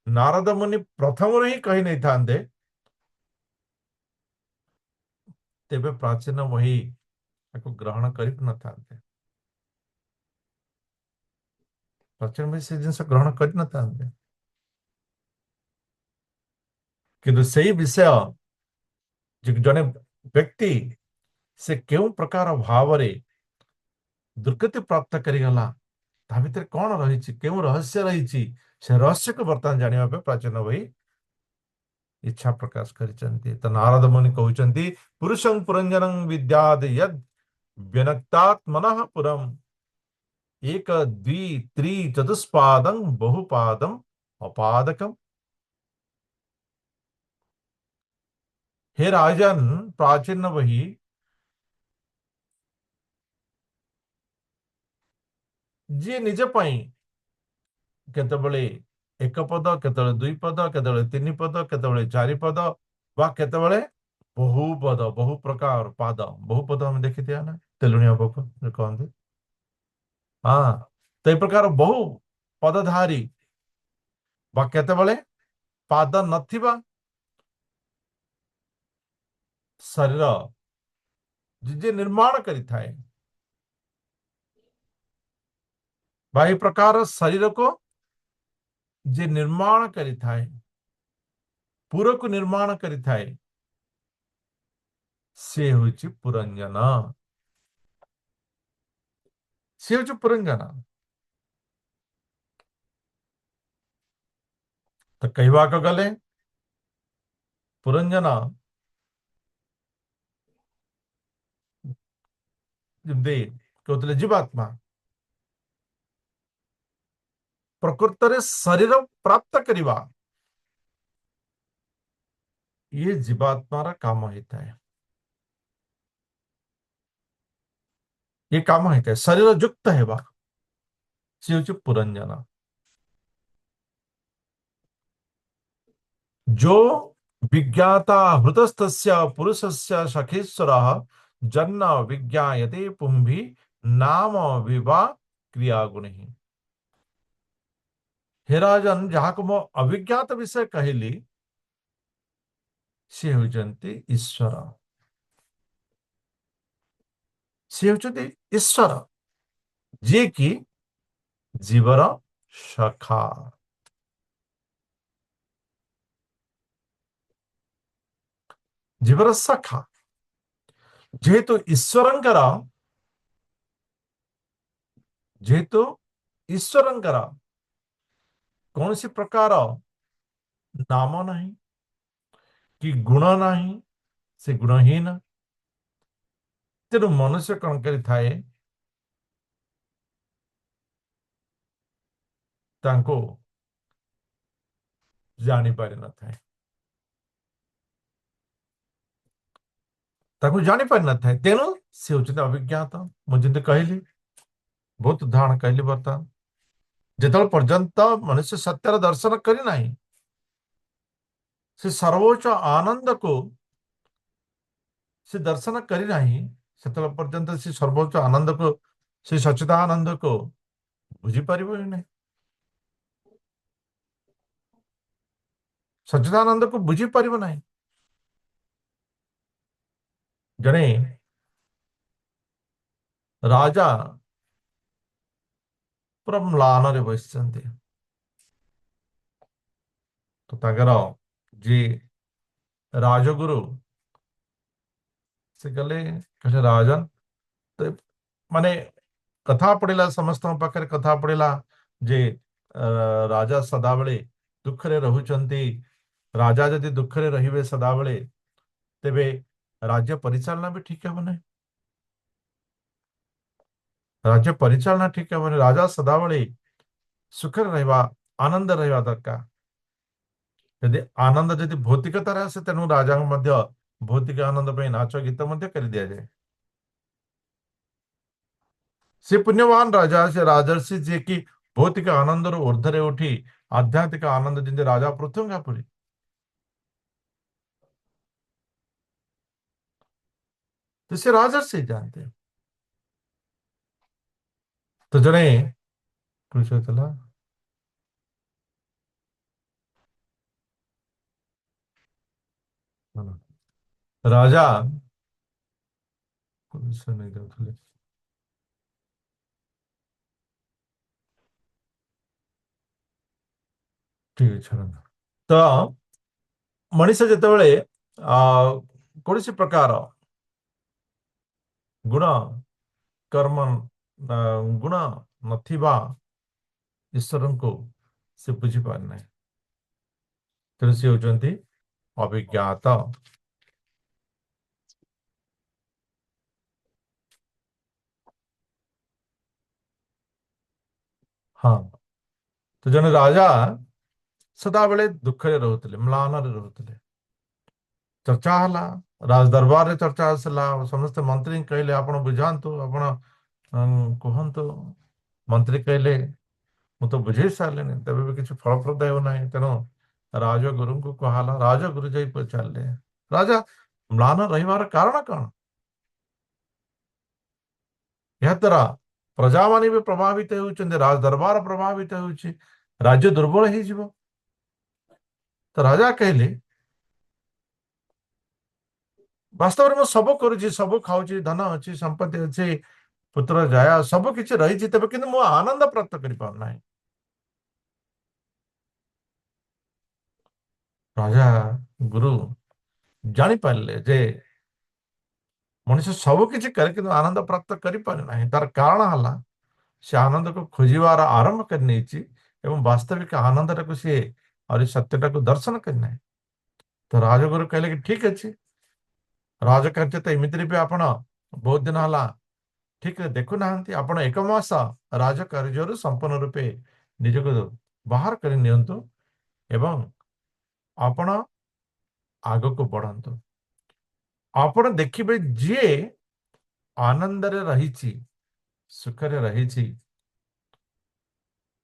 ନାରଦ ମୁନି ପ୍ରଥମରୁ ହିଁ କହି ନେଇଥାନ୍ତେ, ତେବେ ପ୍ରାଚୀନ ବହି ତାକୁ ଗ୍ରହଣ କରିନଥାନ୍ତେ। ପ୍ରାଚୀନ ବହି ସେ ଜିନିଷ ଗ୍ରହଣ କରିନଥାନ୍ତେ। କିନ୍ତୁ ସେଇ ବିଷୟ ଜଣେ ବ୍ୟକ୍ତି ସେ କେଉଁ ପ୍ରକାର ଭାବରେ ଦୁର୍ଗତି ପ୍ରାପ୍ତ କରିଗଲା, ତା ଭିତରେ କଣ ରହିଛି, କେଉଁ ରହସ୍ୟ ରହିଛି, ସେ ରହସ୍ୟକୁ ବର୍ତ୍ତମାନ ଜାଣିବା ପାଇଁ ପ୍ରାଚୀନ ବହି ଇଚ୍ଛା ପ୍ରକାଶ କରିଛନ୍ତି। ତ ନାରଦ ମୁନି କହୁଛନ୍ତି, ପୁରୁଷଂ ପୁରଞ୍ଜନଂ ବିଦ୍ୟାଦ୍ ୟଦ୍ ବ୍ୟନକ୍ତାତ୍ମନଃ ପୁରମ୍ ଏକ ଦ୍ୱି ତ୍ରି ଚତୁଷ୍ପାଦଂ ବହୁପାଦಂ ଅପାଦକମ୍। हे राजन, प्राचीन बही ଯିଏ ନିଜ ପାଇଁ କେତେବେଳେ ଏକ ପଦ, କେତେବେଳେ ଦୁଇ ପଦ, କେତେବେଳେ ତିନି ପଦ, କେତେବେଳେ ଚାରି ପଦ ବା କେତେବେଳେ ବହୁ ପଦ, ବହୁ ପ୍ରକାର ପାଦ, ବହୁ ପଦ ଆମେ ଦେଖିଥିବା ନା, ତେଲୁଣିଆ ପୋକ କହନ୍ତି। ହଁ, ତ ଏ ପ୍ରକାର ବହୁ ପଦଧାରୀ ବା କେତେବେଳେ ପାଦ ନଥିବା ଶରୀର ଯିଏ ନିର୍ମାଣ କରିଥାଏ ବା ଏ ପ୍ରକାର ଶରୀରକୁ ଯିଏ ନିର୍ମାଣ କରିଥାଏ, ପୁରକୁ ନିର୍ମାଣ କରିଥାଏ ସେ ହେଉଛି ପୁରଞ୍ଜନ। ସେ ହେଉଛି ପୁରଞ୍ଜନ। ତ କହିବାକୁ ଗଲେ ପୁରଞ୍ଜନ ଯେମିତି କହୁଥିଲେ ଜୀବାତ୍ମା ପ୍ରକୃତରେ ଶରୀର ପ୍ରାପ୍ତ କରିବା ଇଏ ଜୀବାତ୍ମାର କାମ ହେଇଥାଏ। ये काम ହେଇଥାଏ ଶରୀର ଯୁକ୍ତ ହେବା ସେ ହେଉଛି ପୁରଞ୍ଜନ। जो विज्ञाता हृतस्थस्य पुरुषस्य सखेश्वरः जन्म विज्ञायते पुंभि नाम विवा क्रिया गुण। हे राजन जहाक मो अभिज्ञात विषय कहली से होचंती ईश्वर। से होचंती ईश्वर जे कि जीवर सखा। जीवर सखा जेहेतु ईश्वरंकर जेहेतु ईश्वरंकर कौन सी प्रकार नाम नहीं कि गुण नहीं से गुणहीन तेणु मनुष्य कौन करी थाए तांको जानी पारि न थाए ताको जानी पारि न थाए तेणु से उचित अभिज्ञात मुझे कहली बहुत उदाहरण कहली बर्तमान जिते पर्यंत मनुष्य सत्यर दर्शन करना से सर्वोच्च आनंद को से दर्शन करना से पर्यंत से सर्वोच्च आनंद को से सच्चिदानंद को बुझीपर नहीं सच्चिदानंद को बुझीपर नहीं। जड़े राजा पूरा म्लान बस तो ताकर जी राजगुरु से गले कहले राजन तो माने कथा पड़ेगा समस्त पाखे कथा पड़ेगा जे राजा सदाबले दुखरे रहुचंती राजा जदि दुखरे रहिबे सदाबले तेबे राज्य परिचालना भी ठीक है नहीं राज्य परिचालना ठीक है राजा सदाबले सुखरे रहबा आनंद रहबा दरकार यदि आनंद जदि भौतिकतार आसे तेणु राजा मध्य भौतिक आनंद पे नाच गीत मध्य कर दिया जाए से पुण्यवान राजा से राजर्षि जे कि भौतिक आनंद ऊर्धरे उठी आध्यात्मिक आनंद जिंदे राजा पृथ्वी पुरी तो से राजर्षि जानते हैं। तो जने पूछला राजा नहीं दे ठीक है छाड़ तो मनीष जितेबाला कौन सी प्रकार गुण कर्म गुण नथिबा ईश्वर को से बुझी पारना तेणु सी होती अभिज्ञात। हाँ तो जन राजा सदाबले दुखरे रोते म्लान रोते चर्चा है राज दरबार रे चर्चा आसला समस्त मंत्री कहले आपण बुझातु आपण कहतु मंत्री कहले मु तो बुझे सारे तेज भी किसी फलप्रद होना तेणु राजगुरु को कहला राजगुरु जा पचारे राजा म्लान रही कारण कौन यह द्वारा प्रजा मान भी प्रभावित होती राज दरबार प्रभावित हो राज्य दुर्बल हो तो राजा कहले वास्तव में सब करुच्ची सब खाऊँ धन अच्छी संपत्ति अच्छी पुत्र जाया सब किसी रही तेज कि आनंद प्राप्त कर पारना राजा ଗୁରୁ ଜାଣିପାରିଲେ ଯେ ମଣିଷ ସବୁ କିଛି କରେ କିନ୍ତୁ ଆନନ୍ଦ ପ୍ରାପ୍ତ କରିପାରେ ନାହିଁ। ତାର କାରଣ ହେଲା ସେ ଆନନ୍ଦକୁ ଖୋଜିବାର ଆରମ୍ଭ କରି ନେଇଛି ଏବଂ ବାସ୍ତବିକ ଆନନ୍ଦଟାକୁ ସିଏ ଆହୁରି ସତ୍ୟଟାକୁ ଦର୍ଶନ କରିନାହିଁ। ତ ରାଜଗୁରୁ କହିଲେ କି ଠିକ ଅଛି, ରାଜକାର୍ଯ୍ୟ ତ ଏମିତିରେ ବି ଆପଣ ବହୁତ ଦିନ ହେଲା ଠିକରେ ଦେଖୁନାହାନ୍ତି, ଆପଣ ଏକ ମାସ ରାଜକାର୍ଯ୍ୟରୁ ସମ୍ପୂର୍ଣ୍ଣ ରୂପେ ନିଜକୁ ବାହାର କରି ନିଅନ୍ତୁ ଏବଂ ଆପଣ ଆଗକୁ ବଢନ୍ତୁ। ଆପଣ ଦେଖିବେ ଯିଏ ଆନନ୍ଦରେ ରହିଛି, ସୁଖରେ ରହିଛି,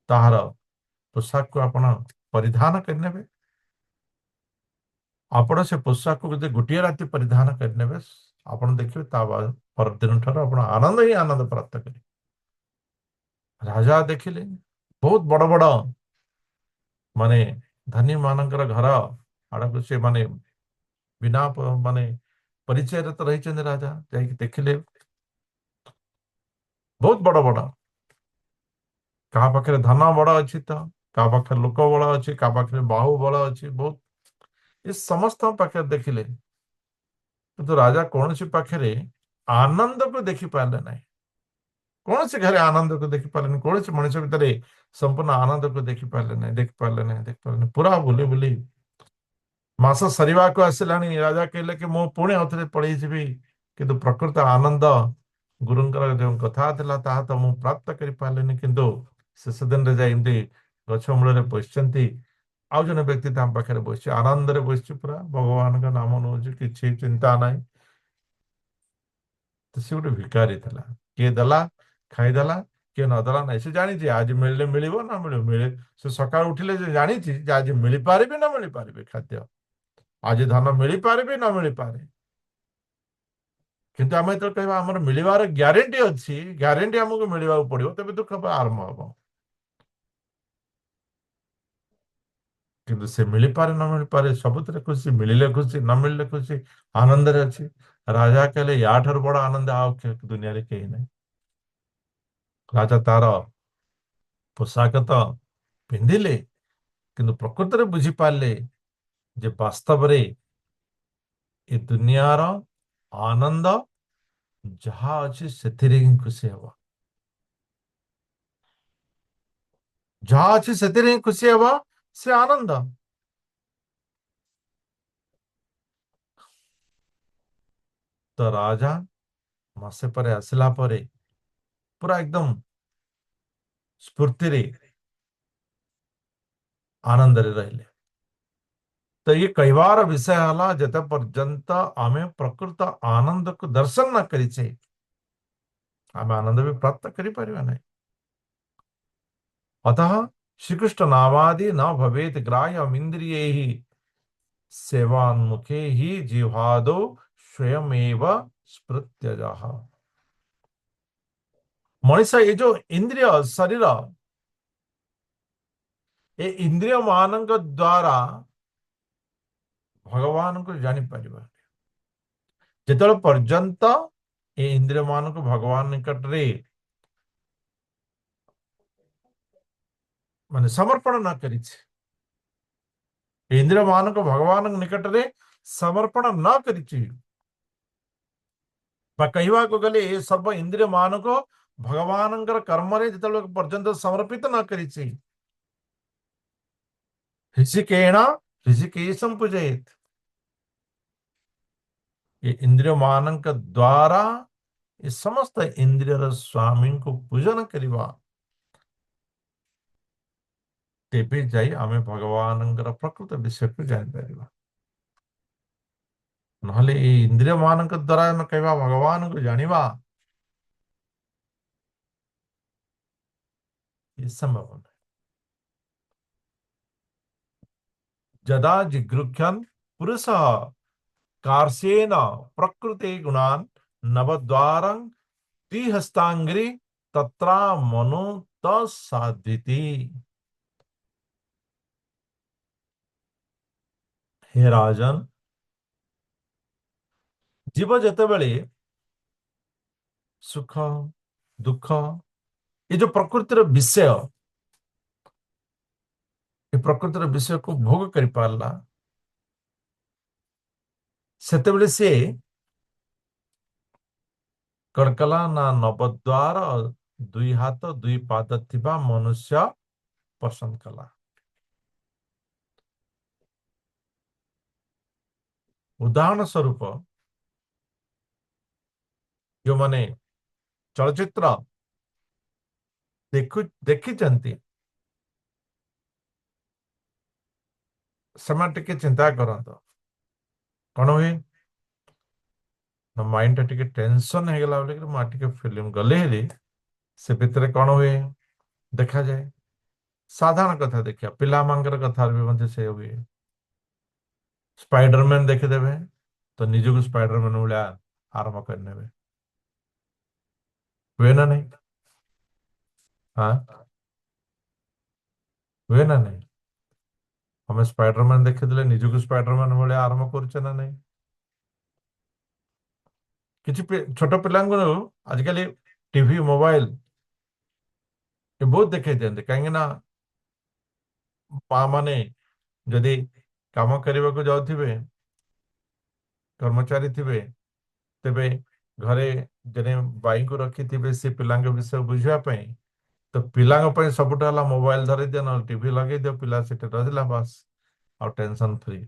ତାହାର ପୋଷାକକୁ ଆପଣ ପରିଧାନ କରିନେବେ। ଆପଣ ସେ ପୋଷାକକୁ ଯଦି ଗୋଟିଏ ରାତି ପରିଧାନ କରିନେବେ, ଆପଣ ଦେଖିବେ ତା ପରଦିନ ଠାରୁ ଆପଣ ଆନନ୍ଦ ହିଁ ଆନନ୍ଦ ପ୍ରାପ୍ତ କରିବେ। ରାଜା ଦେଖିଲେ ବହୁତ ବଡ ବଡ ମାନେ ଧନୀ ମାନଙ୍କର ଘର ଆଡକୁ ସେ ବିନା ପରିଚୟରେ ତ ରହିଛନ୍ତି। ରାଜା ଯାଇକି ଦେଖିଲେ ବହୁତ ବଡ ବଡ, କାହା ପାଖରେ ଧନ ବଳ ଅଛି ତ, କାହା ପାଖରେ ଲୋକ ବଳ ଅଛି, କାହା ପାଖରେ ବାହୁ ବଳ ଅଛି ବହୁତ। ଏ ସମସ୍ତଙ୍କ ପାଖରେ ଦେଖିଲେ କିନ୍ତୁ ରାଜା କୌଣସି ପାଖରେ ଆନନ୍ଦକୁ ଦେଖି ପାରିଲେ ନାହିଁ। କୌଣସି ଘରେ ଆନନ୍ଦକୁ ଦେଖିପାରିଲେନି, କୌଣସି ମଣିଷ ଭିତରେ ସମ୍ପୂର୍ଣ୍ଣ ଆନନ୍ଦକୁ ଦେଖିପାରିଲେ ନାହିଁ, ଦେଖିପାରିଲେ ନାହିଁ, ଦେଖିପାରିଲେ ନାହିଁ। ପୁରା ବୁଲି ବୁଲି ମାସ ସରିବାକୁ ଆସିଲାଣି। ରାଜା କହିଲେ କି ମୁଁ ପୁଣି ଆଉଥରେ ପଳେଇ ଯିବି, କିନ୍ତୁ ପ୍ରକୃତ ଆନନ୍ଦ ଗୁରୁଙ୍କର ଯେଉଁ କଥା ଥିଲା ତାହା ତ ମୁଁ ପ୍ରାପ୍ତ କରିପାରିଲିନି। କିନ୍ତୁ ଶେଷ ଦିନରେ ଯାଇ ଏମିତି ଗଛ ମୂଳରେ ବସିଛନ୍ତି, ଆଉ ଜଣେ ବ୍ୟକ୍ତି ତାଙ୍କ ପାଖରେ ବସିଛି, ଆନନ୍ଦରେ ବସିଛି, ପୁରା ଭଗବାନଙ୍କ ନାମ ନଉଛି, କିଛି ଚିନ୍ତା ନାହିଁ। ତ ସେ ଗୋଟେ ଭିକାରୀ ଥିଲା, କିଏ ଦେଲା ଖାଇଦେଲା, କିଏ ନଦେଲା ନାହିଁ। ସେ ଜାଣିଛି ଆଜି ମିଳିଲେ ମିଳିବ, ନ ମିଳିବ ମିଳେ। ସେ ସକାଳୁ ଉଠିଲେ ସେ ଜାଣିଛି ଯେ ଆଜି ମିଳିପାରିବେ ନ ମିଳିପାରିବେ ଖାଦ୍ୟ, ଆଜି ଧନ ମିଳିପାରିବେ ନ ମିଳିପାରେ। କିନ୍ତୁ ଆମେ ଯେତେବେଳେ କହିବା ଆମର ମିଳିବାର ଗ୍ୟାରେଣ୍ଟି ଅଛି, ଗ୍ୟାରେଣ୍ଟି ଆମକୁ ମିଳିବାକୁ ପଡିବ, ତେବେ ଦୁଃଖ ଆରମ୍ଭ ହବ। କିନ୍ତୁ ସେ ମିଳିପାରେ ନ ମିଳିପାରେ ସବୁଥିରେ ଖୁସି, ମିଳିଲେ ଖୁସି, ନ ମିଳିଲେ ଖୁସି, ଆନନ୍ଦରେ ଅଛି। ରାଜା କହିଲେ ୟା ଠାରୁ ବଡ ଆନନ୍ଦ ଆଉ ଦୁନିଆରେ କେହି ନାହିଁ। ରାଜା ତାର ପୋଷାକ ତ ପିନ୍ଧିଲେ କିନ୍ତୁ ପ୍ରକୃତରେ ବୁଝିପାରିଲେ ଯେ ବାସ୍ତବରେ ଏ ଦୁନିଆର ଆନନ୍ଦ ଯାହା ଅଛି ସେଥିରେ ହିଁ ଖୁସି ହବ, ଯାହା ଅଛି ସେଥିରେ ହିଁ ଖୁସି ହବ, ସେ ଆନନ୍ଦ। ତ ରାଜା ମାସେ ପରେ ଆସିଲା ପରେ ପୁରା ଏକଦମ ସ୍ଫୂର୍ତ୍ତିରେ ଆନନ୍ଦରେ ରହିଲେ। ତ ये କହିବାର ବିଷୟ ହେଲା ଯେତେ ପର୍ଯ୍ୟନ୍ତ ଆମେ ପ୍ରକୃତ ଆନନ୍ଦକୁ ଦର୍ଶନ ନ କରିଛେ ଆମେ ଆନନ୍ଦ ବି ପ୍ରାପ୍ତ କରିପାରିବା ନାହିଁ। अतः श्रीकृष्ण नामादि न भवेत ग्राह्यम इंद्रिय सेवान्मुखे ही जिह्वादो स्वयमेव स्मृत्यजः। मनुष्य ये जो इंद्रिय शरीर ये इंद्रिय ମାନଙ୍କ ଦ୍ୱାରା ଭଗବାନଙ୍କୁ ଜାଣିପାରିବା। ଯେତେବେଳେ ପର୍ଯ୍ୟନ୍ତ ଏ ଇନ୍ଦ୍ରିୟ ମାନଙ୍କୁ ଭଗବାନ ନିକଟରେ ସମର୍ପଣ ନ କରିଛି, ଇନ୍ଦ୍ରିୟ ମାନଙ୍କୁ ଭଗବାନଙ୍କ ନିକଟରେ ସମର୍ପଣ ନ କରିଛି, ବା କହିବାକୁ ଗଲେ ଏ ସର୍ବ ଇନ୍ଦ୍ରିୟ ମାନଙ୍କୁ ଭଗବାନଙ୍କର କର୍ମରେ ଯେତେବେଳେ ପର୍ଯ୍ୟନ୍ତ ସମର୍ପିତ ନ କରିଛି, ऋषिकेण ऋषिकेशम पूजयेत, ये इंद्रिय ମାନଙ୍କ ଦ୍ୱାରା ଏ ସମସ୍ତ ଇନ୍ଦ୍ରିୟର ସ୍ୱାମୀଙ୍କୁ ପୂଜନ କରିବା, ତେବେ ଯାଇ ଆମେ ଭଗବାନଙ୍କର ପ୍ରକୃତ ବିଷୟକୁ ଜାଣିପାରିବା। ନହେଲେ ଏଇ ଇନ୍ଦ୍ରିୟ ମାନଙ୍କ ଦ୍ୱାରା ଆମେ କହିବା ଭଗବାନଙ୍କୁ ଜାଣିବା, ଏ ସମ୍ଭବ ନାହିଁ। ଯଦା ଜିଗୃକ୍ଷନ୍ ପୁରୁଷः कार्षेण प्रकृते गुणान् नवद्वारं त्रिहस्तांग्रि तत्रा मनो तसाधिति। हे राजन, जीव ଯେତେବେଳେ ସୁଖ ଦୁଃଖ ଏ ଯୋଉ ପ୍ରକୃତିର ବିଷୟ, ଏ ପ୍ରକୃତିର ବିଷୟକୁ ଭୋଗ କରିପାରିଲା, ସେତେବେଳେ ସିଏ କଣ କଲା ନା ନବଦ୍ୱାର ଦୁଇ ହାତ ଦୁଇ ପାଦ ଥିବା ମନୁଷ୍ୟ ପସନ୍ଦ କଲା। ଉଦାହରଣ ସ୍ୱରୂପ ଯୋଉମାନେ ଚଳଚ୍ଚିତ୍ର ଦେଖିଛନ୍ତି ସେମାନେ ଟିକେ ଚିନ୍ତା କରନ୍ତୁ କଣ ହୁଏ ନା ମାଇଣ୍ଡ ଟା ଟିକେ ଟେନସନ ହେଇଗଲା ବୋଲି ମୁଁ ଟିକେ ଫିଲ୍ମ ଗଲେ ହେରି ସେ ଭିତରେ କଣ ହୁଏ ଦେଖାଯାଏ। ସାଧାରଣ କଥା ଦେଖିବା ପିଲାମାନଙ୍କର କଥା ବି ମଧ୍ୟ ସେ ହୁଏ। ସ୍ପାଇଡରମ୍ୟାନ ଦେଖିଦେବେ ତ ନିଜକୁ ସ୍ପାଇଡରମ୍ୟାନ ଭଳିଆ ଆରମ୍ଭ କରିନେବେ। ହୁଏ ନା ନାହିଁ? ହଁ, ହୁଏ ନା ନାହିଁ? ଆମେ ସ୍ପାଇଡରମ୍ୟାନ ଦେଖିଦେଲେ ନିଜକୁ ସ୍ପାଇଡରମ୍ୟାନ ଭଳିଆ ଆରମ୍ଭ କରୁଛେ ନା ନାହିଁ? କିଛି ଛୋଟ ପିଲାଙ୍କୁ ଆଜିକାଲି ଟିଭି ମୋବାଇଲ ଏ ବହୁତ ଦେଖେଇ ଦିଅନ୍ତି କାହିଁକି ନା ମା ମାନେ ଯଦି କାମ କରିବାକୁ ଯାଉଥିବେ କର୍ମଚାରୀ ଥିବେ ତେବେ ଘରେ ଜଣେ ବାଇଙ୍କୁ ରଖିଥିବେ ସେ ପିଲାଙ୍କ ବିଷୟ ବୁଝିବା ପାଇଁ। ତ ପିଲାଙ୍କ ପାଇଁ ସବୁଠୁ ହେଲା ମୋବାଇଲ ଧରେଇ ଦିଅ ନହେଲେ ଟିଭି ଲଗେଇ ଦିଅ ପିଲା ସେଠି ରହିଲା ବାସ୍ ଆଉ ଟେନସନ ଫ୍ରି।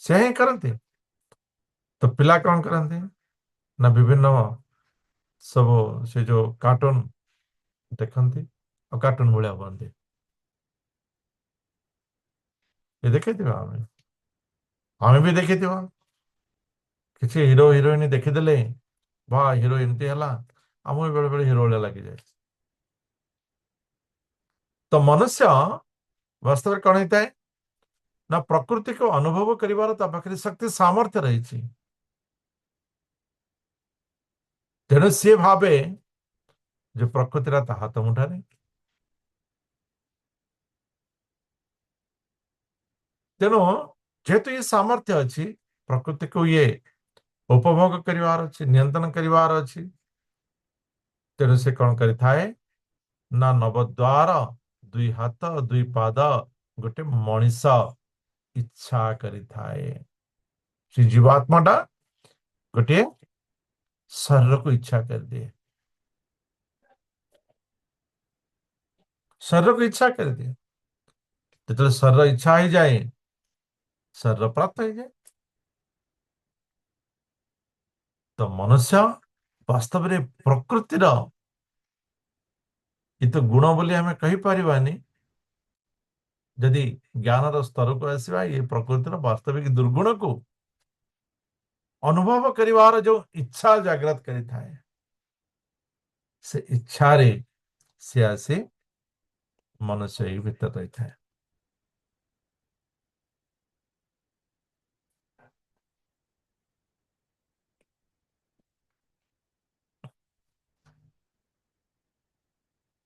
ସେ ହିଁ କରନ୍ତି। ତ ପିଲା କଣ କରନ୍ତି ନା ବିଭିନ୍ନ ସବୁ ସେ ଯୋଉ କାର୍ଟୁନ ଦେଖନ୍ତି ଆଉ କାର୍ଟୁନ ଭଳିଆ ହୁଅନ୍ତି। ଏ ଦେଖିଥିବା ଆମେ ବି ଦେଖିଥିବା କିଛି ହିରୋ ହିରୋଇନ ଦେଖିଦେଲେ ବା ହିରୋ ଏମିତି ହେଲା ଆମକୁ ବେଳେ ବେଳେ ହିରୋ ଭଳିଆ ଲାଗିଯାଏ। ତ ମନୁଷ୍ୟ ବାସ୍ତବରେ କଣ ହେଇଥାଏ ନା ପ୍ରକୃତିକୁ ଅନୁଭବ କରିବାର ତା ପାଖରେ ଶକ୍ତି ସାମର୍ଥ୍ୟ ରହିଛି। ତେଣୁ ସିଏ ଭାବେ ଯେ ପ୍ରକୃତିର ତା ହାତ ମୁଠାରେ। ତେଣୁ ଯେହେତୁ ଏ ସାମର୍ଥ୍ୟ ଅଛି ପ୍ରକୃତିକୁ ଇଏ ଉପଭୋଗ କରିବାର ଅଛି ନିୟନ୍ତ୍ରଣ କରିବାର ଅଛି। ତେଣୁ ସେ କଣ କରିଥାଏ ନା ନବଦ୍ୱାର ଦୁଇ ହାତ ଦୁଇ ପାଦ ଗୋଟେ ମଣିଷ ଇଚ୍ଛା କରିଥାଏ। ସେ ଜୀବାତ୍ମା ଟା ଗୋଟିଏ ଶରୀରକୁ ଇଚ୍ଛା କରିଦିଏ। ଶରୀରକୁ ଇଚ୍ଛା କରିଦିଏ। ଯେତେବେଳେ ଶରୀର ଇଚ୍ଛା ହେଇଯାଏ ଶରୀର ପ୍ରାପ୍ତ ହେଇଯାଏ। ତ ମନୁଷ୍ୟ ବାସ୍ତବରେ ପ୍ରକୃତିର ଏ ତ ଗୁଣ ବୋଲି ଆମେ କହିପାରିବାନି। ଯଦି ଜ୍ଞାନର ସ୍ତରକୁ ଆସିବା ଏ ପ୍ରକୃତିର ବାସ୍ତବିକ ଦୁର୍ଗୁଣକୁ ଅନୁଭବ କରିବାର ଯୋଉ ଇଚ୍ଛା ଜାଗ୍ରତ କରିଥାଏ ସେ ଇଚ୍ଛାରେ ସେ ଆସି ମନୁଷ୍ୟ ଏଇ ଭିତରେ ରହିଥାଏ।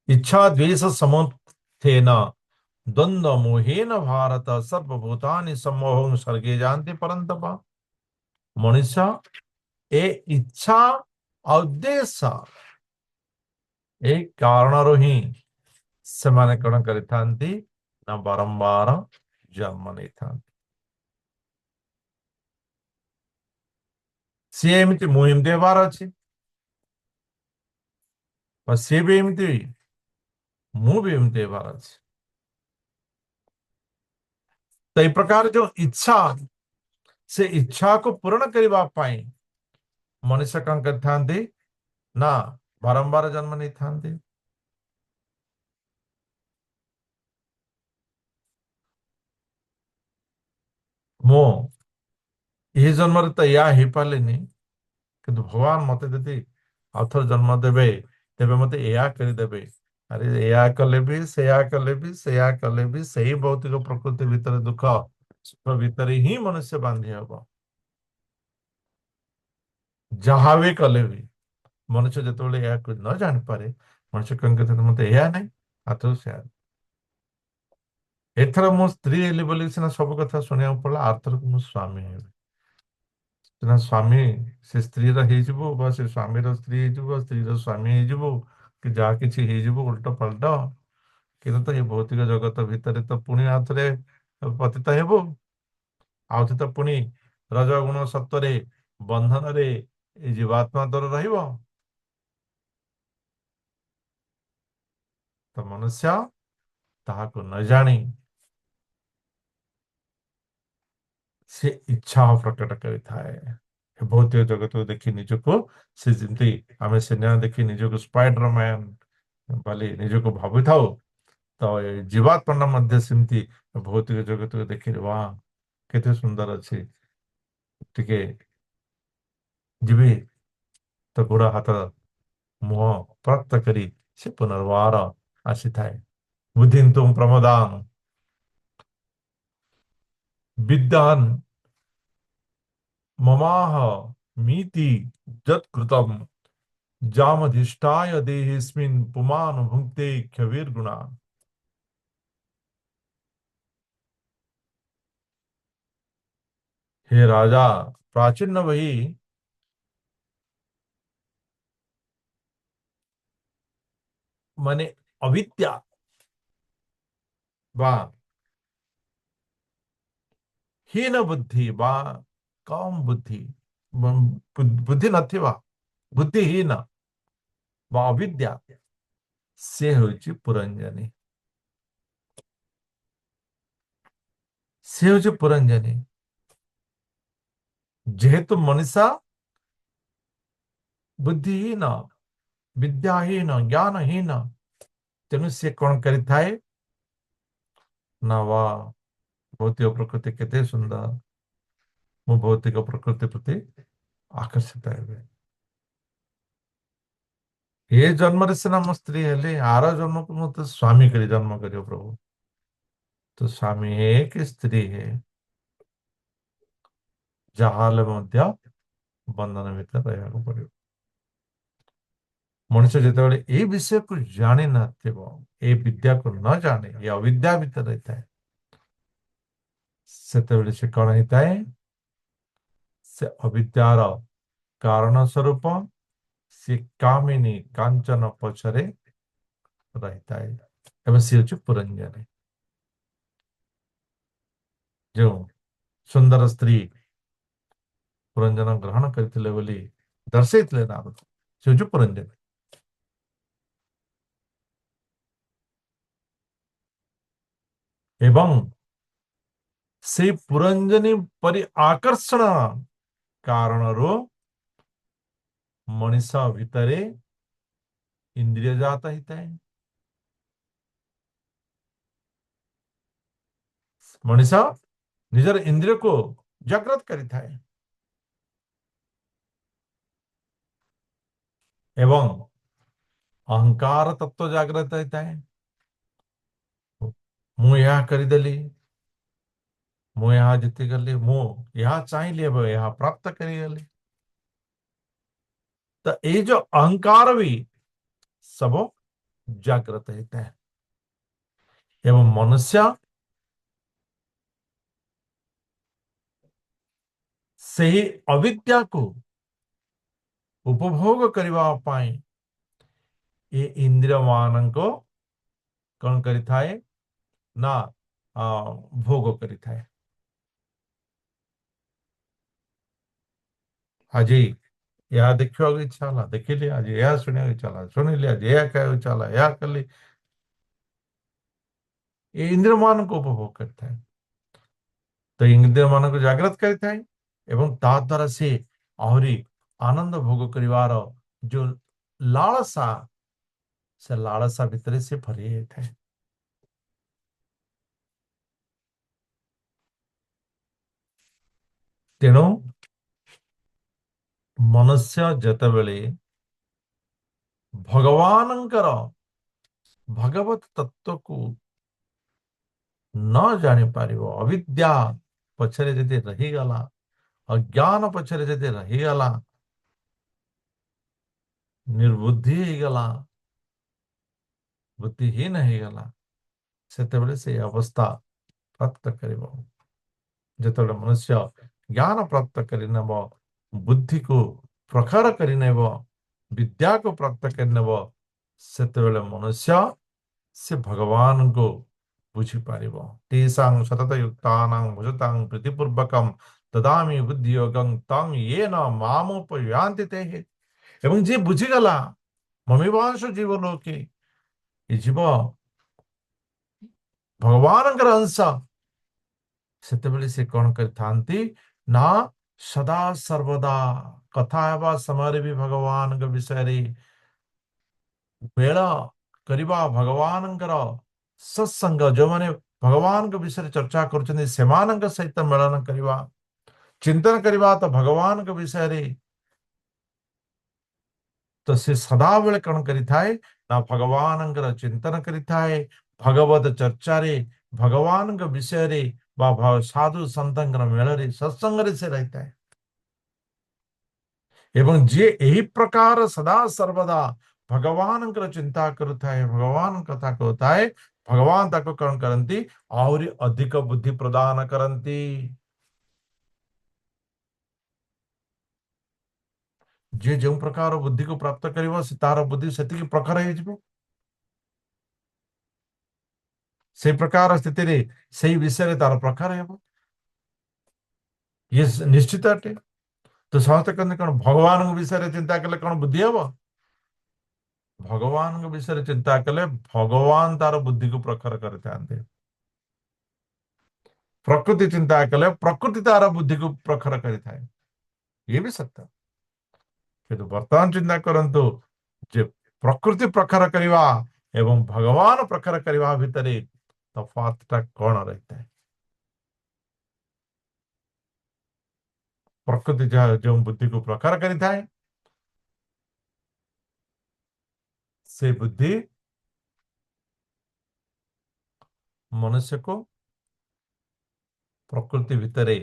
इच्छा द्वेष समुत्थेन द्वंद्व मोहेन भारत सर्वभूतानि सम्मोहं सर्गे जानते परंतप। मनुष्य ए इच्छा ଆଉ ଉଦ୍ଦେଶ୍ୟ ଏଇ କାରଣରୁ ହିଁ ସେମାନେ କଣ କରିଥାନ୍ତି ନା ବାରମ୍ବାର ଜନ୍ମ ନେଇଥାନ୍ତି। ସିଏ ଏମିତି ମୁଁ ଏମିତି ହେବାର ଅଛି ବା ସିଏ ବି ଏମିତି ମୁଁ ବି ଏମିତି ହେବାର ଅଛି। ତ ଏଇ ପ୍ରକାର ଯୋଉ ଇଚ୍ଛା ସେ ଇଚ୍ଛାକୁ ପୂରଣ କରିବା ପାଇଁ ମଣିଷ କଣ କରିଥାନ୍ତି ନା ବାରମ୍ବାର ଜନ୍ମ ନେଇଥାନ୍ତି। ମୁଁ ଏହି ଜନ୍ମରେ ତ ଏଇଆ ହେଇପାରିଲିନି କିନ୍ତୁ ଭଗବାନ ମତେ ଯଦି ଆଉଥରେ ଜନ୍ମ ଦେବେ ତେବେ ମତେ ଏଇଆ କରିଦେବେ। ଆରେ ଏଇଆ କଲେ ବି ସେୟା କଲେ ବି ସେୟା କଲେ ବି ସେଇ ଭୌତିକ ପ୍ରକୃତି ଭିତରେ ଦୁଃଖ ସୁଖ ଭିତରେ ହିଁ ମନୁଷ୍ୟ ବାନ୍ଧି ହବ। ଯାହା ବି କଲେ ବି ମନୁଷ୍ୟ ଯେତେବେଳେ ଏହାକୁ ନ ଜାଣିପାରେ ମନୁଷ୍ୟ କଣ କରିଥାଏ ମତେ ଏହା ନାହିଁ ଆଥର ସେୟା। ଏଥର ମୁଁ ସ୍ତ୍ରୀ ହେଲି ବୋଲି ସିନା ସବୁ କଥା ଶୁଣିବାକୁ ପଡିଲା ଆରଥରକୁ ମୁଁ ସ୍ୱାମୀ ହେବି। ସିନା ସ୍ୱାମୀ ସେ ସ୍ତ୍ରୀର ହେଇଯିବ ବା ସେ ସ୍ୱାମୀର ସ୍ତ୍ରୀ ହେଇଯିବ ସ୍ତ୍ରୀର ସ୍ୱାମୀ ହେଇଯିବ କି ଯାହା କିଛି ହେଇଯିବ ଉଲଟ ପାଲଟ କିନ୍ତୁ ତ ଏ ଭୌତିକ ଜଗତ ଭିତରେ ତ ପୁଣି ଆଉ ଥରେ ପତିତ ହେବୁ, ଆଉ ଥରେ ତ ପୁଣି ରଜଗୁଣ ସତ୍ୱରେ ବନ୍ଧନରେ ଏ ଜୀବାତ୍ମା ଦର ରହିବ। ତ ମନୁଷ୍ୟ ତାହାକୁ ନ ଜାଣି ସେ ଇଚ୍ଛା ପ୍ରକଟ କରିଥାଏ। ଏ ଭୌତିକ ଜଗତକୁ ଦେଖି ନିଜକୁ ସେ ଯେମିତି ଆମେ ସିନେମା ଦେଖି ନିଜକୁ ସ୍ପାଇଡର ମ୍ୟାନ ବୋଲି ନିଜକୁ ଭାବିଥାଉ, ତ ଏ ଜୀବାତ୍ମା ମଧ୍ୟ ସେମିତି ଭୌତିକ ଜଗତକୁ ଦେଖି ବା କେତେ ସୁନ୍ଦର ଅଛି, ଟିକେ ଯିବି ତ ଗୋଡ଼ ହାତ ମୁହଁ ପ୍ରାପ୍ତ କରି ସେ ପୁନର୍ବାର ଆସିଥାଏ। ବୁଦ୍ଧିନ୍ତୁମ ପ୍ରମୋଦାନ ବିଦ୍ୟାନ୍ ममाह मीति जत्कृतम जामधिष्ठाय देहेस्मिन् पुमान भुंक्ते ख्यवीर गुणा। हे राजा, प्राचीन वही माने अविद्या बा हीन बुद्धि बा कम बुद्धि बुद्धि नथिबा बुद्धिहीन बा अविद्या से होची पुरंजनी, से होची पुरंजनी। जेहेतु मनीषा बुद्धिहीन विद्याहीन ज्ञानहीन, तेणु से कौन करिथाए ना वा भौतिक प्रकृति केते सुंदर, मु भौतिक प्रकृति प्रति आकर्षित हेबे। ये जन्म रे सिना मो स्त्री हेले, आर जन्म को मते स्वामी करी जन्म करियो प्रभु। तो स्वामी है कि स्त्री है, जहाले मध्य बंधन भीतर रहବାକୁ पड़िବ। मनुष्य ଯେତେବେଳେ ଏ ବିଷୟକୁ ଜାଣି ନଥିବ, ଏ ବିଦ୍ୟାକୁ ନ ଜାଣେ, ଏ ଅବିଦ୍ୟା ଭିତରେ ରହିଥାଏ, ସେତେବେଳେ ସେ କଣ ହେଇଥାଏ, ସେ ଅବିଦ୍ୟାର କାରଣ ସ୍ୱରୂପ ସେ କାମିନୀ କାଞ୍ଚନ ପଛରେ ରହିଥାଏ ଏବଂ ସେ ହେଉଛି ପୁରଞ୍ଜନୀ। ଯେଉଁ ସୁନ୍ଦର ସ୍ତ୍ରୀ ପୁରଞ୍ଜନ ଗ୍ରହଣ କରିଥିଲେ ବୋଲି ଦର୍ଶାଇଥିଲେ ନାରଦ, ସେ ହେଉଛି ପୁରଞ୍ଜନୀ। ଏବଂ ସେଇ ପୁରଞ୍ଜନୀ ପରି ଆକର୍ଷଣ କାରଣରୁ ମଣିଷ ଭିତରେ ଇନ୍ଦ୍ରିୟ ଜାତ ହେଇଥାଏ। ମଣିଷ ନିଜର ଇନ୍ଦ୍ରିୟକୁ ଜାଗ୍ରତ କରିଥାଏ ଏବଂ ଅହଙ୍କାର ତତ୍ଵ ଜାଗ୍ରତ ହେଇଥାଏ। ମୁଁ ଏହା କରିଦେଲି, ମୁଁ ଏହା ଜିତିଗଲି, ମୁଁ ଏହା ଚାହିଁଲି ଏବଂ ଏହା ପ୍ରାପ୍ତ କରିଗଲି। ତ ଏଇ ଯୋଉ ଅହଙ୍କାର ବି ସବୁ ଜାଗ୍ରତ ହେଇଥାଏ ଏବଂ ମନୁଷ୍ୟ ସେହି ଅବିଦ୍ୟାକୁ ଉପଭୋଗ କରିବା ପାଇଁ ଏ ଇନ୍ଦ୍ରିୟ ମାନଙ୍କୁ କଣ କରିଥାଏ ନା ଭୋଗ କରିଥାଏ। ଆଜି ଏହା ଦେଖିବାକୁ ଇଚ୍ଛା ହେଲା, ଦେଖିଲି, ଆଜି ଏହା ଶୁଣିବାକୁ ଇଚ୍ଛା ହେଲା, ଶୁଣିଲି, ଆଜି ଏହା ଖାଇବାକୁ ଇଚ୍ଛା ହେଲା, ଏହା କଲି, ଏ ଇନ୍ଦ୍ରିୟ ମାନଙ୍କୁ ଉପଭୋଗ କରିଥାଏ। ତ ଇନ୍ଦ୍ରିୟ ମାନଙ୍କୁ ଜାଗ୍ରତ କରିଥାଏ ଏବଂ ତା ଦ୍ୱାରା ସେ ଆହୁରି ଆନନ୍ଦ ଭୋଗ କରିବାର ଯୋଉ ଲାଳସା, ସେ ଲାଳସା ଭିତରେ ସେ ଭରି ଯାଇଥାଏ। ତେଣୁ ମନୁଷ୍ୟ ଯେତେବେଳେ ଭଗବାନଙ୍କର ଭଗବତ ତତ୍ଵକୁ ନ ଜାଣିପାରିବ, ଅବିଦ୍ୟା ପଛରେ ଯଦି ରହିଗଲା, ଅଜ୍ଞାନ ପଛରେ ଯଦି ରହିଗଲା, ନିର୍ବୁଦ୍ଧି ହେଇଗଲା, ବୁଦ୍ଧିହୀନ ହେଇଗଲା, ସେତେବେଳେ ସେଇ ଅବସ୍ଥା ପ୍ରାପ୍ତ କରିବ। ଯେତେବେଳେ ମନୁଷ୍ୟ ଜ୍ଞାନ ପ୍ରାପ୍ତ କରିନେବ, ବୁଦ୍ଧିକୁ ପ୍ରଖର କରିନେବ, ବିଦ୍ୟାକୁ ପ୍ରାପ୍ତ କରିନେବ, ସେତେବେଳେ ମନୁଷ୍ୟ से भगवान को बुझी पारिब तेषां सतत युक्तानां भजतां प्रीतिपूर्वकं ददामि बुद्धि योगं तं येन मामुपयान्ति ते ଏବଂ ଯିଏ ବୁଝିଗଲା ମମେବାଂଶ ଜୀବ ଲୋକେ ଏ ଜୀବ ଭଗବାନଙ୍କର ଅଂଶ ସେତେବେଳେ ସେ କଣ କରିଥାନ୍ତି ନା ସଦା ସର୍ବଦା କଥା ହେବା ସମୟରେ ବି ଭଗବାନଙ୍କ ବିଷୟରେ ମେଳ କରିବା ଭଗବାନଙ୍କର ସତ୍ସଙ୍ଗ ଯେଉଁମାନେ ଭଗବାନଙ୍କ ବିଷୟରେ ଚର୍ଚ୍ଚା କରୁଛନ୍ତି ସେମାନଙ୍କ ସହିତ ମେଳନ କରିବା ଚିନ୍ତନ କରିବା ତ ଭଗବାନଙ୍କ ବିଷୟରେ ତ ସେ ସଦାବେଳେ କଣ କରିଥାଏ ନା ଭଗବାନଙ୍କର ଚିନ୍ତନ କରିଥାଏ ଭଗବତ ଚର୍ଚ୍ଚାରେ ଭଗବାନଙ୍କ ବିଷୟରେ ବା ସାଧୁ ସନ୍ତଙ୍କର ମେଳରେ ସତ୍ସଙ୍ଗରେ ସେ ରହିଥାଏ ଏବଂ ଯିଏ ଏହି ପ୍ରକାର ସଦା ସର୍ବଦା ଭଗବାନଙ୍କର ଚିନ୍ତା କରୁଥାଏ ଭଗବାନ କଥା କହୁଥାଏ ଭଗବାନ ତାକୁ କଣ କରନ୍ତି ଆହୁରି ଅଧିକ ବୁଦ୍ଧି ପ୍ରଦାନ କରନ୍ତି ଯିଏ ଯେଉଁ ପ୍ରକାର ବୁଦ୍ଧିକୁ ପ୍ରାପ୍ତ କରିବ ସେ ତାର ବୁଦ୍ଧି ସେତିକି ପ୍ରଖର ହେଇଯିବ ସେଇ ପ୍ରକାର ସ୍ଥିତିରେ ସେଇ ବିଷୟରେ ତାର ପ୍ରଖର ହେବ ଇଏ ନିଶ୍ଚିତ ଅଟେ ତ ସମସ୍ତେ କହନ୍ତି କଣ ଭଗବାନଙ୍କ ବିଷୟରେ ଚିନ୍ତା କଲେ କଣ ବୁଦ୍ଧି ହବ ଭଗବାନଙ୍କ ବିଷୟରେ ଚିନ୍ତା କଲେ ଭଗବାନ ତାର ବୁଦ୍ଧିକୁ ପ୍ରଖର କରିଥାନ୍ତି ପ୍ରକୃତି ଚିନ୍ତା କଲେ ପ୍ରକୃତି ତାର ବୁଦ୍ଧିକୁ ପ୍ରଖର କରିଥାଏ ଇଏ ବି ସତ୍ୟ କିନ୍ତୁ ବର୍ତ୍ତମାନ ଚିନ୍ତା କରନ୍ତୁ ଯେ ପ୍ରକୃତି ପ୍ରଖର କରିବା ଏବଂ ଭଗବାନ ପ୍ରଖର କରିବା ଭିତରେ ତଫାତଟା କଣ ରହିଥାଏ ପ୍ରକୃତି ଯାହା ଯେଉଁ ବୁଦ୍ଧିକୁ ପ୍ରଖର କରିଥାଏ ସେ ବୁଦ୍ଧି ମନୁଷ୍ୟକୁ ପ୍ରକୃତି ଭିତରେ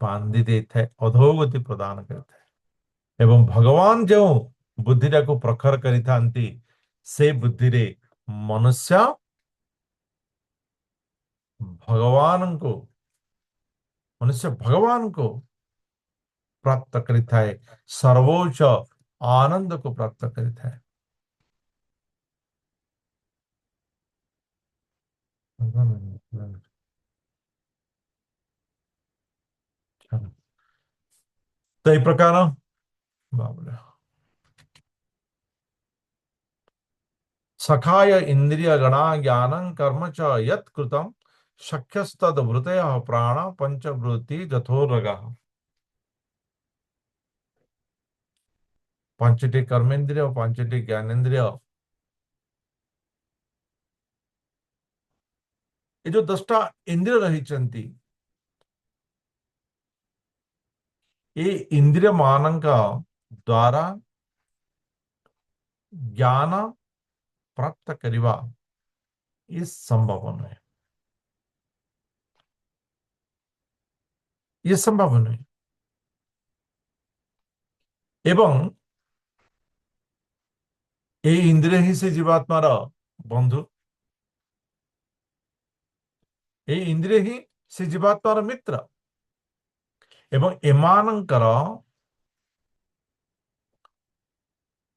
ବାନ୍ଧି ଦେଇଥାଏ ଅଧୋଗତି ପ୍ରଦାନ କରିଥାଏ ଏବଂ ଭଗବାନ ଯେଉଁ ବୁଦ୍ଧିଟାକୁ ପ୍ରଖର କରିଥାନ୍ତି ସେ ବୁଦ୍ଧିରେ ମନୁଷ୍ୟ ଭଗବାନଙ୍କୁ ମନୁଷ୍ୟ ଭଗବାନଙ୍କୁ ପ୍ରାପ୍ତ କରିଥାଏ ସର୍ବୋଚ୍ଚ ଆନନ୍ଦକୁ ପ୍ରାପ୍ତ କରିଥାଏ ତ এই ପ୍ରକାର ବାବରେ सखाय इंद्रिय गणा ज्ञानं कर्म च यत् कृतं शक्यस्तद वृतयः प्राण पंचवृत्ति जथोरगः ପାଞ୍ଚଟି କର୍ମେନ୍ଦ୍ରିୟ ପାଞ୍ଚଟି ଜ୍ଞାନେନ୍ଦ୍ରିୟ ଏ ଯୋଉ 10ଟା ଇନ୍ଦ୍ରିୟ ରହିଛନ୍ତି ଏ ଇନ୍ଦ୍ରିୟ ମାନଙ୍କ ଦ୍ୱାରା ଜ୍ଞାନ ପ୍ରାପ୍ତ କରିବା ଏ ସମ୍ଭବ ନୁହେଁ ଇଏ ସମ୍ଭବ ନୁହେଁ ଏବଂ এই ଇନ୍ଦ୍ରିୟ ହିଁ ସେ ଜୀବାତ୍ମାର ବନ୍ଧୁ এই ଇନ୍ଦ୍ରିୟ ହିଁ ସେ ଜୀବାତ୍ମାର ମିତ୍ର ଏବଂ ଏମାନଙ୍କର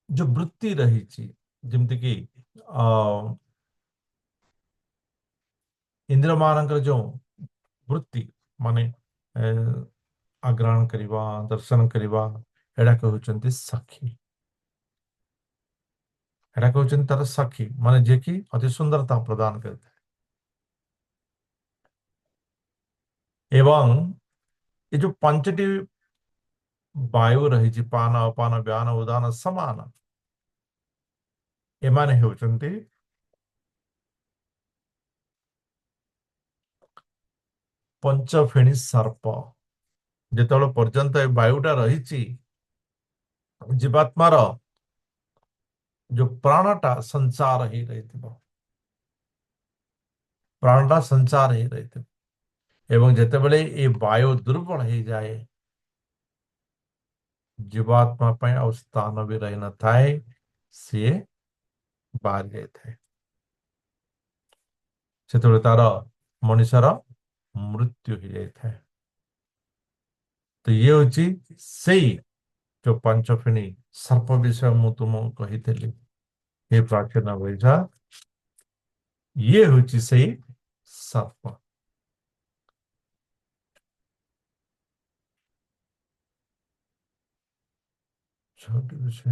ଯୋଉ ବୃତ୍ତି ରହିଛି ଯେମିତିକି ଇନ୍ଦ୍ରିୟ ମାନଙ୍କର ଯୋଉ ବୃତ୍ତି ମାନେ ଆଗ୍ରହଣ କରିବା ଦର୍ଶନ କରିବା ଏଟା କହୁଛନ୍ତି ସଖୀ ଏଟା କହୁଛନ୍ତି ତାର ସଖୀ ମାନେ ଯିଏକି ଅତି ସୁନ୍ଦରତା ପ୍ରଦାନ କରିଥାଏ ଏବଂ ଏ ଯୋଉ ପାଞ୍ଚଟି ବାୟୁ ରହିଛି ପାନ ଅପାନ ବ୍ୟାନ ଉଦାନ ସମାନ ଏମାନେ ହେଉଛନ୍ତି ପଞ୍ଚଫେଣୀ ସର୍ପ ଯେତେବେଳେ ପର୍ଯ୍ୟନ୍ତ ଏ ବାୟୁଟା ରହିଛି ଜୀବାତ୍ମାର ଯୋଉ ପ୍ରାଣଟା ସଂସାର ହେଇ ରହିଥିବ ପ୍ରାଣଟା ସଂସାର ହେଇ ରହିଥିବ ଏବଂ ଯେତେବେଳେ ଏ ବାୟୁ ଦୁର୍ବଳ ହେଇଯାଏ ଜୀବାତ୍ମା ପାଇଁ ଆଉ ସ୍ଥାନ ବି ରହିନଥାଏ ସିଏ ବାହାରି ଯାଇଥାଏ ସେତେବେଳେ ତାର ମଣିଷର ମୃତ୍ୟୁ ହେଇଯାଇଥାଏ ତ ଇଏ ହଉଛି ସେଇ ଯୋଉ ପାଞ୍ଚ ଫେଣୀ ସର୍ପ ବିଷୟ ମୁଁ ତୁମକୁ କହିଥିଲି ଏ ପ୍ରାଚୀନ ବୈଠା ଇଏ ହଉଛି ସେଇ ସାପ। ଛୋଟ